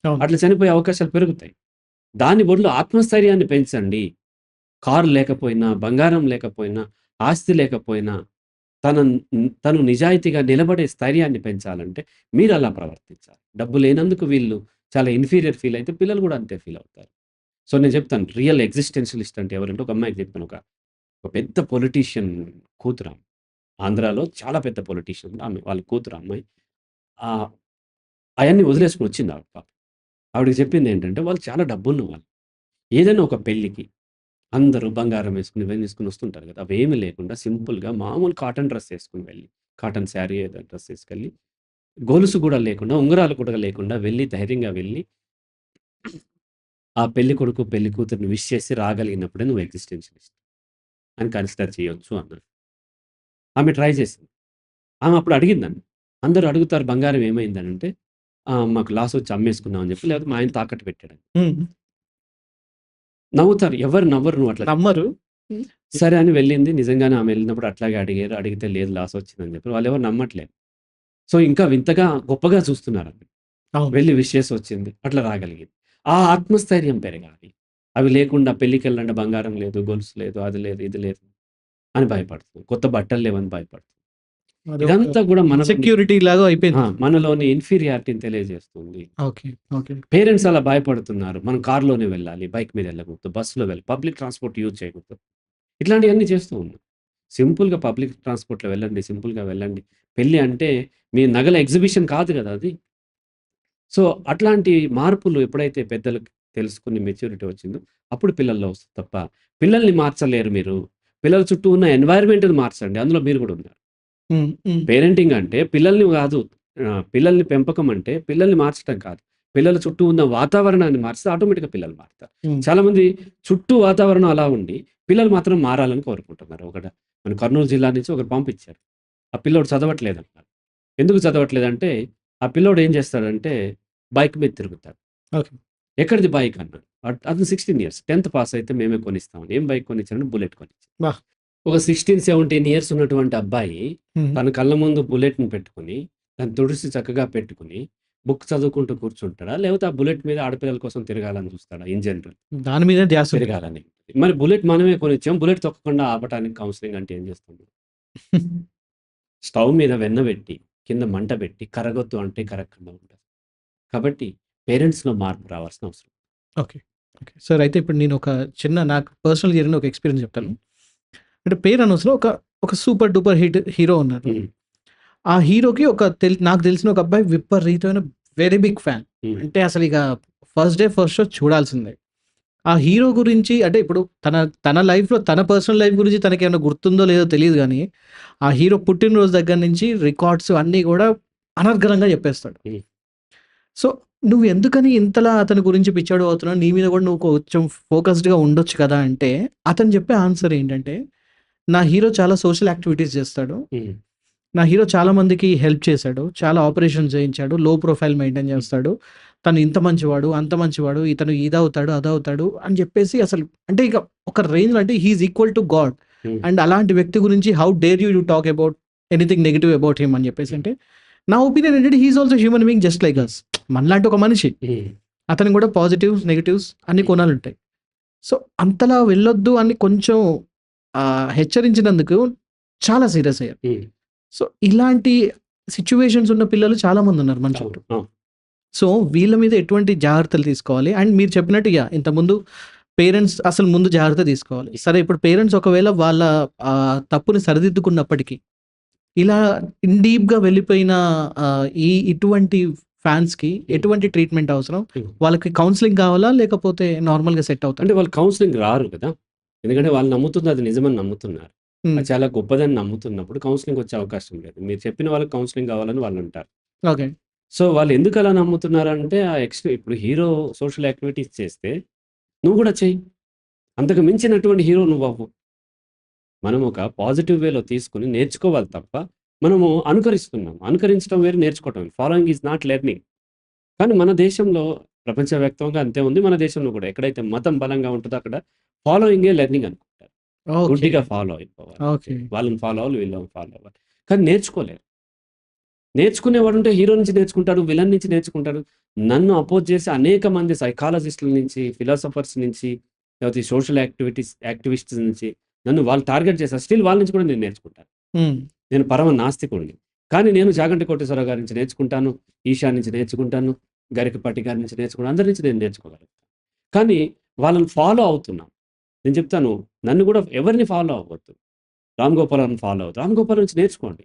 అవును. అట్లా చనిపోయే అవకాశాలు పెరుగుతాయి. దాని బదులు ఆత్మస్థైర్యాన్ని పెంచండి. కారు లేకపోయినా, బంగారం లేకపోయినా, ఆస్తి లేకపోయినా తను నిజాయితీగా నిలబడే స్థైర్యాన్ని పెంచాలంటే మీరలా ప్రవర్తించాలి. డబ్బు లేనందుకు వీళ్ళు చాలా ఇన్ఫీరియర్ ఫీల్ అయితే పిల్లలు గూడా అంతే ఫీల్ అవుతారు. సో, నేను చెప్తాను రియల్ ఎగ్జిస్టెన్షియలిస్ట్ అంటే ఎవరంటే ఒక అమ్మాయికి చెప్పాను. ఒక పెద్ద పొలిటీషియన్ కూతురామె. ఆంధ్రాలో చాలా పెద్ద పొలిటీషియన్ ఆమె. వాళ్ళ కూతురు అమ్మాయి. ఆహ్, అయన్నీ వదిలేసుకొని వచ్చింది ఆవిడ పాపం. ఆవిడకి చెప్పిందేంటంటే వాళ్ళు చాలా డబ్బున్నవాళ్ళు. ఏదైనా ఒక పెళ్ళికి అందరూ బంగారం వేసుకొని, ఇవన్నీ వేసుకొని వస్తుంటారు కదా! అవేమీ లేకుండా సింపుల్‌గా మామూలు కాటన్ డ్రెస్ ఏసుకొని వెళ్ళి, కాటన్ శారీ ఏదో డ్రెస్ ఏసుకెళ్ళి, గొలుసు కూడా లేకుండా, ఉంగరాలు కూడా లేకుండా వెళ్ళి ధైర్యంగా వెళ్ళి, ఆ పెళ్లి కొడుకు, పెళ్లి కూతురిని విష్ చేసి రాగలిగినప్పుడే నువ్వు ఎగ్జిస్టెన్షియలిస్ట్ అని కన్సిడర్ చేయొచ్చు అన్నారు. ఆమె ట్రై చేసింది. ఆమె అప్పుడు అడిగింది నన్ను. అందరూ అడుగుతారు బంగారం ఏమైందనంటే, మాకు లాసొచ్చి అమ్మేసుకున్నాం అని చెప్పి, లేకపోతే మా ఆయన తాకట్టు పెట్టాడని. హ్మ్. నవ్వుతారు. ఎవరు నవ్వరు నువ్వు అట్లా నమ్మరు. హ్మ్. సరే అని వెళ్ళింది. నిజంగానే ఆమె వెళ్ళినప్పుడు అట్లాగే అడిగారు. అడిగితే లేదు లాస్ వచ్చిందని చెప్పి. వాళ్ళెవరు నమ్మట్లేదు. సో, ఇంకా వింతగా గొప్పగా చూస్తున్నారామె. అవును. వెళ్లి విష్ చేసి వచ్చింది. అట్లా రాగలిగింది. ఆ ఆత్మస్థైర్యం పెరగాలి. అవి లేకుండా పెళ్ళికెళ్ళంటే బంగారం లేదు, గొలుసు లేదు, అది లేదు, ఇది లేదు అని భయపడుతుంది. కొత్త బట్టలు లేవని భయపడుతుంది. అదొక ఇదంతా కూడా ఇన్‌సెక్యూరిటీ లాగా అయిపోయింది. మనలోని ఇన్ఫీరియారిటీని తెలియజేస్తుంది. ఓకే. ఓకే. పేరెంట్స్ అలా భయపడుతున్నారు. మనం కార్‌లోనే వెళ్ళాలి. బైక్ మీద వెళ్ళకూడదు. బస్సులో పబ్లిక్ ట్రాన్స్‌పోర్ట్ యూజ్ చేయకూడదు. ఇట్లాంటియన్నీ చేస్తూ ఉన్నాం. సింపుల్‌గా పబ్లిక్ ట్రాన్స్‌పోర్ట్‌లో వెళ్ళండి. సింపుల్‌గా వెళ్ళండి. పెళ్లి అంటే మీ నగల ఎగ్జిబిషన్ కాదు గదా! అది. సో, అట్లాంటి మార్పులు ఎప్పుడైతే పెద్దలకి తెలుసుకుని మెచ్యూరిటీ వచ్చిందో, అప్పుడు పిల్లల్లో వస్తుంది తప్ప, పిల్లల్ని మార్చలేరు మీరు. పిల్లల చుట్టూ ఉన్న ఎన్వైర్న్‌మెంట్‌ని మార్చండి. అందులో మీరు గూడా ఉన్నారు. హ్మ్. హ్మ్. పేరెంటింగ్ అంటే పిల్లల్ని గాదు. పిల్లల్ని పెంపకం అంటే పిల్లల్ని మార్చటం కాదు. పిల్లల చుట్టూ ఉన్న వాతావరణాన్ని మార్చితే ఆటోమేటిక్‌గా పిల్లలు మారుతారు. హ్మ్. చాలామంది చుట్టూ వాతావరణం అలా ఉండి, పిల్లలు మాత్రం మారాలని కోరుకుంటున్నారు. మన కర్నూలు జిల్లా నుంచి ఒకరు పంపించారు. ఆ పిల్లోడు చదవట్లేదన్నారు. ఎందుకు చదవట్లేదంటే, ఆ పిల్లోడు ఏం చేస్తాడంటే, బైక్ మీద తిరుగుతాడు. ఓకే. ఎక్కడిది బైక్ అన్నాడు. అతను 16 ఇయర్స్. 10థ్ పాస్ అయితే మేమే కొనిస్తామని. ఏం బైక్ కొనిచ్చారంటే బుల్లెట్ కొనిచ్చారు. వాహ్! ఒక 16, 17 ఇయర్స్ ఉన్నటువంటి అబ్బాయి హ్మ్. తన కళ్ళ ముందు బుల్లెట్‌ని పెట్టుకొని, దాన్ని తుడిసి చక్కగా పెట్టుకొని, బుక్ చదువుకుంటూ కూర్చుంటాడా? లేకపోతే ఆ బుల్లెట్ మీద ఆడపిల్లల కోసం తిరగాలని చూస్తాడా ఇన్ జనరల్? దాని మీదే ధ్యాస ఉంటుంది. తిరగాలని. మరి బుల్లెట్ మనమే కొనిచ్చాం. బుల్లెట్ తొక్కకుండా ఆపటానికి కౌన్సెలింగ్ అంటే ఏం చేస్తాం? స్టవ్ మీద వెన్న పెట్టి, కింద మంట పెట్టి, కరగొద్దు అంటే కరగకుండా ఉంటది. కాబట్టి పేరెంట్స్‌లో మార్పు రావాల్సిన అవసరం. ఓకే. ఓకే. సార్ అయితే ఇప్పుడు నేను ఒక చిన్న నాకు పర్సనల్ జరిగిన ఒక ఎక్స్‌పీరియన్స్ చెప్తాను. హ్మ్. అంటే పేరు అనవసరం. ఒక సూపర్ డూపర్ హిట్ హీరో ఉన్నారు. హ్మ్. ఆ హీరోకి నాకు తెలిసిన ఒక అబ్బాయి విపరీతమైన వెరీ బిగ్ ఫ్యాన్. హ్మ్. అంటే అసలిక ఫస్ట్ డే ఫస్ట్ షో చూడాల్సిందే. ఆ హీరో గురించి అంటే ఇప్పుడు తన లైఫ్‌లో తన పర్సనల్ లైఫ్ గురించి తనకేమన్నా గుర్తుందో లేదో తెలీదు గానీ, ఆ హీరో పుట్టినరోజు దగ్గర నుంచి రికార్డ్స్ అన్నీ గూడా అనర్గళంగా చెప్పేస్తాడు. హ్మ్. సో, నువ్వు ఎందుకని ఇంతలా అతని గురించి పిచ్చోడు అవుతున్నావు? నీ మీద గూడా నువ్వు కొంచెం ఫోకస్డ్‌గా ఉండొచ్చు కదా! అంటే, అతను చెప్పే ఆన్సర్ ఏంటంటే, నా హీరో చాలా సోషల్ యాక్టివిటీస్ చేస్తాడు. హ్మ్. నా హీరో చాలా మందికి హెల్ప్ చేశాడు. చాలా ఆపరేషన్స్ చేయించాడు. లో ప్రొఫైల్ మెయింటైన్ చేస్తాడు. తను ఇంత మంచివాడు, అంత మంచివాడు. ఇతను ఇదవుతాడు, అదవుతాడు అని చెప్పేసి అసలు అంటే ఇక ఒక రేంజ్‌లో అంటే he is equal to God. Hmm. And అలాంటి వ్యక్తి గురించి how dare you talk about anything negative about him అని చెప్పేసి అంటే, నా ఒపీనియన్ ఏంటంటే he is also human being just like us. మనలాంటి ఒక మనిషి. హ్మ్. అతనికి కూడా పాజిటివ్స్, నెగెటివ్స్ అన్ని కోణాలుంటాయి. సో, అంతలా వెళ్ళొద్దు అని కొంచెం హెచ్చరించినందుకు చాలా సీరియస్ అయ్యారు. హ్మ్. సో, ఇలాంటి సిట్యుయేషన్స్ ఉన్న పిల్లలు చాలా మందున్నారు మన అవును. చుట్టూ. అవును. సో, వీళ్ళ మీద ఎటువంటి జాగ్రత్తలు తీసుకోవాలి? అండ్ మీరు చెప్పినట్టు ఇంతకుముందు పేరెంట్స్ అసలు ముందు జాగ్రత్త తీసుకోవాలి. సరే ఇప్పుడు పేరెంట్స్ ఒకవేళ వాళ్ళ తప్పుని సరిదిద్దుకున్నప్పటికీ, ఇలా ఇన్ డీప్‌గా వెళ్ళిపోయిన ఇటువంటి ఫ్యాన్స్‌కి ఎటువంటి ట్రీట్మెంట్ అవసరం? హ్మ్. వాళ్ళకి కౌన్సెలింగ్ కావాలా? లేకపోతే నార్మల్‌గా సెట్ అవుతారా? అంటే వాళ్ళు కౌన్సెలింగ్ రారు కదా! ఎందుకంటే వాళ్ళు నమ్ముతుంది అది నిజమని నమ్ముతున్నారు. హ్మ్. అది చాలా గొప్పదని నమ్ముతున్నప్పుడు కౌన్సెలింగ్ వచ్చే అవకాశం లేదు. మీరు చెప్పిన వాళ్ళకి కౌన్సెలింగ్ కావాలని వాళ్ళు అంటారు. ఓకే. సో, వాళ్ళు ఎందుకు అలా నమ్ముతున్నారంటే ఇప్పుడు హీరో సోషల్ యాక్టివిటీస్ చేస్తే నువ్వు కూడా చెయ్యి. అంతకు మించినటువంటి హీరో నువ్వవ్వు. మనం ఒక పాజిటివ్ వేలో తీసుకొని నేర్చుకోవాలి తప్ప, మనము అనుకరిస్తున్నాం. అనుకరించడం వేరు, నేర్చుకోవటం వేరు. Following is not learning. కానీ మన దేశంలో ప్రపంచవ్యాప్తంగా అంతే ఉంది. మన దేశంలో కూడా ఎక్కడైతే మతం బలంగా ఉంటదో అక్కడ ఫాలోయింగే లెర్నింగ్ అనుకుంటారు. ఓకే. గుడ్డిగా ఫాలో అయిపోవాలి. ఓకే. వాళ్ళని ఫాలో అవ్వాలి, వీళ్ళని ఫాలో అవ్వాలి. కానీ నేర్చుకోలేరు. నేర్చుకునేవాడు ఉంటే హీరో నుంచి నేర్చుకుంటాడు, విలన్ నుంచి నేర్చుకుంటాడు. నన్ను అపోజ్ చేసి అనేక మంది సైకాలజిస్టుల నుంచి, ఫిలాసఫర్స్ నుంచి, లేకపోతే సోషల్ యాక్టివిస్ట్స్ నుంచి నన్ను వాళ్ళు టార్గెట్ చేశారు. స్టిల్ వాళ్ళ నుంచి కూడా నేను నేర్చుకుంటాను. హ్మ్. నేను పరమ నాస్తికుడిని. కానీ నేను చాగంటి కోటేశ్వరరావు గారి నుంచి నేర్చుకుంటాను, ఈషా నుంచి నేర్చుకుంటాను, గరికపాటి గారి నుంచి నేర్చుకుంటాను, అందరి నుంచి నేను నేర్చుకోగలుగుతాను. కానీ వాళ్ళని ఫాలో అవుతున్నాం. నేను చెప్తాను, నన్ను కూడా ఎవరిని ఫాలో అవ్వద్దు. రామ్ గోపాల్‌ని ఫాలో అవుతారు. రామ్ గోపాల్ నుంచి నేర్చుకోండి.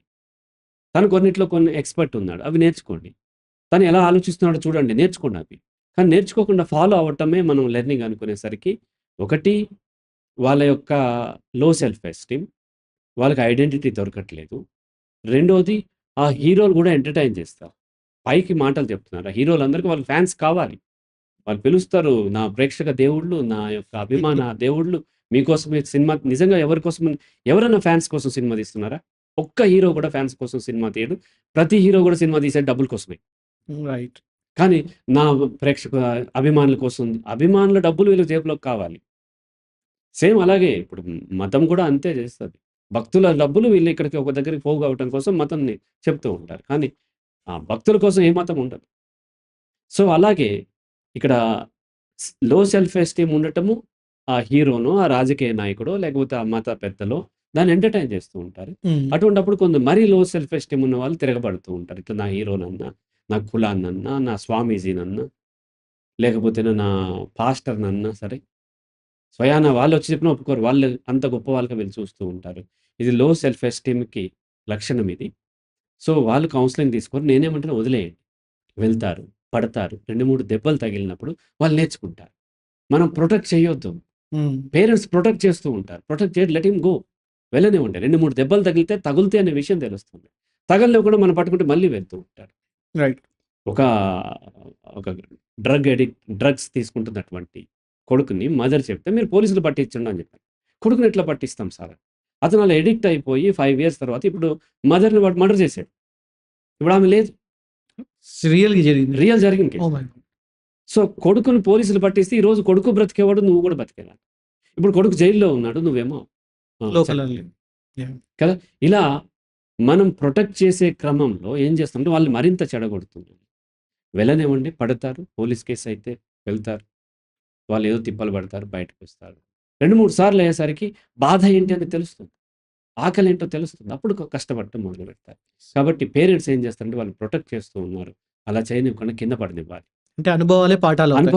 తను కొన్నిట్లో కొన్ని ఎక్స్‌పర్ట్ ఉన్నాడు. అవి నేర్చుకోండి. తను ఎలా ఆలోచిస్తున్నాడో చూడండి, నేర్చుకోండి అవి. కానీ నేర్చుకోకుండా ఫాలో అవ్వటమే మనం లెర్నింగ్ అనుకునేసరికి, ఒకటి వాళ్ళ యొక్క లో సెల్ఫ్ ఎస్టీమ్, వాళ్ళకి ఐడెంటిటీ దొరకట్లేదు. రెండోది ఆ హీరోలు కూడా ఎంటర్‌టైన్ చేస్తారు. పైకి మాటలు చెప్తున్నారు. ఆ హీరోలందరికీ వాళ్ళ ఫ్యాన్స్ కావాలి. వాళ్ళు పిలుస్తారు. నా ప్రేక్షక దేవుళ్ళు, నా యొక్క అభిమాన దేవుళ్ళు, మీకోసమే సినిమా నిజంగా ఎవరి కోసం ఎవరైనా ఫ్యాన్స్ కోసం సినిమా తీస్తున్నారా? ఒక్క హీరో కూడా ఫ్యాన్స్ కోసం సినిమా తీయడు. ప్రతి హీరో కూడా సినిమా తీసేది డబ్బుల కోసమే. రైట్. కానీ నా ప్రేక్షక అభిమానుల కోసం, అభిమానుల డబ్బులు వీళ్ళ జేబులోకి కావాలి. సేమ్ అలాగే ఇప్పుడు మతం కూడా అంతే చేస్తది. భక్తుల డబ్బులు వీళ్ళు ఇక్కడికి ఒక దగ్గరికి పోగవటం కోసం మతంని చెప్తూ ఉంటారు. కానీ ఆ భక్తుల కోసం ఏ మతం ఉండదు. సో, అలాగే ఇక్కడ లో సెల్ఫ్ ఎస్టీమ్ ఉండటము, ఆ హీరోనో, ఆ రాజకీయ నాయకుడో, లేకపోతే ఆ మత పెద్దలో దాన్ని ఎంటర్‌టైన్ చేస్తూ ఉంటారు. హ్మ్. అటువంటప్పుడు కొంత మరీ లో సెల్ఫ్ ఎస్టీమ్ ఉన్న వాళ్ళు తిరగబడుతూ ఉంటారు. ఇట్లా నా హీరోనన్నా, నా కులాన్నన్నా, నా స్వామీజీనన్నా, లేకపోతే నా పాస్టర్‌నన్నా సరే, స్వయాన వాళ్ళొచ్చి చెప్పినా ఒప్పుకోరు. వాళ్ళు అంత గొప్ప వాళ్ళుగా వీళ్ళు చూస్తూ ఉంటారు. ఇది లో సెల్ఫ్ ఎస్టీమ్‌కి లక్షణం ఇది. సో, వాళ్ళు కౌన్సెలింగ్ తీసుకోరు. నేనేమంటున్నా వదిలేయండి. వెళ్తారు, పడతారు. 2, 3 దెబ్బలు తగిలినప్పుడు వాళ్ళు నేర్చుకుంటారు. మనం ప్రొటెక్ట్ చేయొద్దు. హ్మ్. పేరెంట్స్ ప్రొటెక్ట్ చేస్తూ ఉంటారు. ప్రొటెక్ట్ చేయరు, లెట్ హిమ్ గో. వెళ్ళనివ్వండి. 2, 3 దెబ్బలు తగిలితే తగులుతాయి అనే విషయం తెలుస్తుంది. తగలనివ్వకుండా మనం పట్టుకుంటే మళ్ళీ వెళ్తూ ఉంటారు. రైట్. ఒక ఒక డ్రగ్స్ తీసుకుంటున్నటువంటి కొడుకుని మదర్ చెప్తే, "మీరు పోలీసులు పట్టించండి" అని చెప్పారు. కొడుకుని ఎట్లా పట్టిస్తాం సార్? అతను అలా అడిక్ట్ అయిపోయి 5 ఇయర్స్ తర్వాత ఇప్పుడు మదర్‌ని వాడు మర్డర్ చేసాడు. ఇప్పుడు ఆమె లేదు. రియల్‌గా జరిగింది. రియల్ జరిగిన case. Oh my God! So, కొడుకుని పోలీసులు పట్టిస్తే ఈరోజు కొడుకు బ్రతికేవాడు, నువ్వు కూడా బతికేవాడివి. ఇప్పుడు కొడుకు జైల్‌లో ఉన్నాడు. నువ్వేమో లోపల యాహ్! కదా! ఇలా మనం ప్రొటెక్ట్ చేసే క్రమంలో ఏం చేస్తామంటే వాళ్ళని మరింత చెడగొడుతున్నాం. వెళ్ళనివ్వండి, పడతారు. పోలీస్ కేస్ అయితే వెళ్తారు. వాళ్ళేదో తిప్పలు పడతారు, బయటకొస్తారు. 2, 3 సార్లు అయ్యేసరికి బాధ ఏంటి అని తెలుస్తుంది. ఆకలేంటో తెలుస్తుంది. అప్పుడు కష్టపడటం మొదలుపెడతారు. కాబట్టి పేరెంట్స్ ఏం చేస్తారంటే వాళ్ళు ప్రొటెక్ట్ చేస్తూ ఉన్నారు. అలా చేయనివ్వకుండా కింద పడనివ్వాలి. అంటే అనుభవాలే పాఠాలవుతాయి.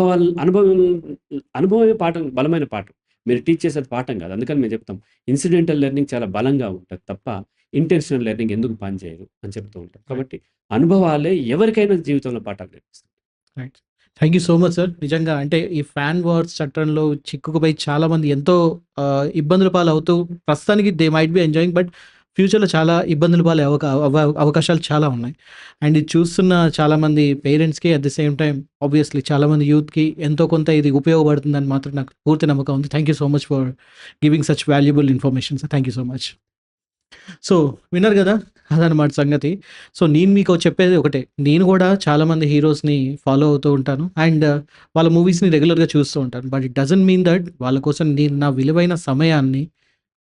అనుభవమే పాఠం, బలమైన పాఠం. మీరు టీచ్ చేసేది పాఠం కాదు. అందుకని మేము చెప్తాం. ఇన్సిడెంటల్ లెర్నింగ్ చాలా బలంగా ఉంటది తప్ప, ఇంటెన్షనల్ లెర్నింగ్ ఎందుకు పనిచేయదు అని చెప్తూ ఉంటాం. కాబట్టి అనుభవాలే ఎవరికైనా జీవితంలో పాఠాలు నేర్పిస్తాయి. Right. Thank you so much sir. నిజంగా అంటే ఈ ఫ్యాన్ వార్స్ చట్టంలో చిక్కుకుపోయి చాలామంది ఎంతో ఇబ్బందుల పాలవుతూ ప్రస్తుతానికి they might be enjoying. But ఫ్యూచర్‌లో చాలా ఇబ్బందుల పాలయ్యే అవకాశాలు చాలా ఉన్నాయి. అండ్ ఇది చూస్తున్న చాలామంది పేరెంట్స్‌కి at the same time obviously చాలామంది యూత్‌కి ఎంతో కొంత ఇది ఉపయోగపడుతుందని మాత్రం నాకు పూర్తి నమ్మకం ఉంది. Thank you so much for giving such valuable information sir. Thank you so much. So విన్నారు గదా! అదనమాట సంగతి. సో నేను మీకు చెప్పేది ఒకటే. నేను గూడా చాలామంది హీరోస్‌ని ఫాలో అవుతూ ఉంటాను. అండ్ వాళ్ళ మూవీస్‌ని రెగ్యులర్‌గా చూస్తూ ఉంటాను. But it doesn't mean that వాళ్ళ కోసం నేను నా విలువైన సమయాన్ని,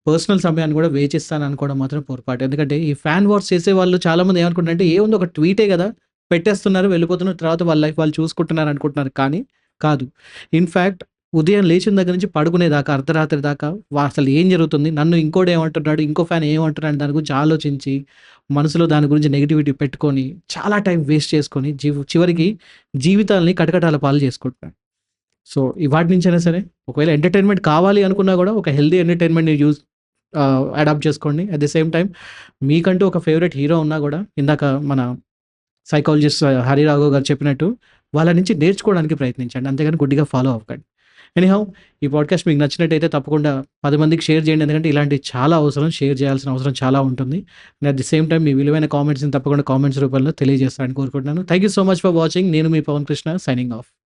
పర్సనల్ సమయాన్ని గూడా వేచిస్తాననుకోవడం మాత్రం పొరపాటు. ఎందుకంటే ఈ ఫ్యాన్ వార్స్ చేసేవాళ్ళు చాలామంది ఏమనుకుంటారంటే ఏముంది ఒక ట్వీటే గదా! పెట్టేస్తున్నారు, వెళ్ళిపోతున్నారు. తర్వాత వాళ్ళ లైఫ్ వాళ్ళు చూసుకుంటున్నారు అనుకుంటున్నారు. కానీ కాదు. ఇన్‌ఫాక్ట్ ఉదయం లేచిన దగ్గర నుంచి పడుకునేదాకా అర్ధరాత్రి దాకా అసలు ఏం జరుగుతుంది? నన్ను ఇంకోడు ఏమంటున్నాడు? ఇంకో ఫ్యాన్ ఏమంటున్నాడు? దాని గురించి ఆలోచించి, మనసులో దాని గురించి నెగటివిటీ పెట్టుకొని, చాలా టైం వేస్ట్ చేసుకొని, చివరికి జీవితాల్ని కటకటాల పాలు చేసుకుంటున్నాడు. సో, వాటి నుంచైనా సరే ఒకవేళ ఎంటర్‌టైన్‌మెంట్ కావాలి అనుకున్నా గూడా ఒక హెల్తీ ఎంటర్‌టైన్‌మెంట్‌ని అడాప్ట్ చేసుకోండి. అట్ ది సేమ్ టైమ్ మీకంటూ ఒక ఫేవరెట్ హీరో ఉన్నా గూడా ఇందాక మన సైకాలజిస్ట్ హరి రాఘవ్ గారు చెప్పినట్టు వాళ్ళ నుంచి నేర్చుకోవడానికి ప్రయత్నించండి. అంతేగాని గుడ్డిగా ఫాలో అవ్వకండి. ఎనీహౌ ఈ పాడ్‌కాస్ట్ మీకు నచ్చినట్టయితే తప్పకుండా 10 మందికి షేర్ చేయండి. ఎందుకంటే ఇలాంటివి చాలా అవసరం. షేర్ చేయాల్సిన అవసరం చాలా ఉంటుంది. And at the same time మీ విలువైన కామెంట్స్‌ని తప్పకుండా కామెంట్స్ రూపంలో తెలియజేస్తారని కోరుకుంటున్నాను. Thank you so much for watching. నేను మీ పవన్ కృష్ణ సైనింగ్ ఆఫ్.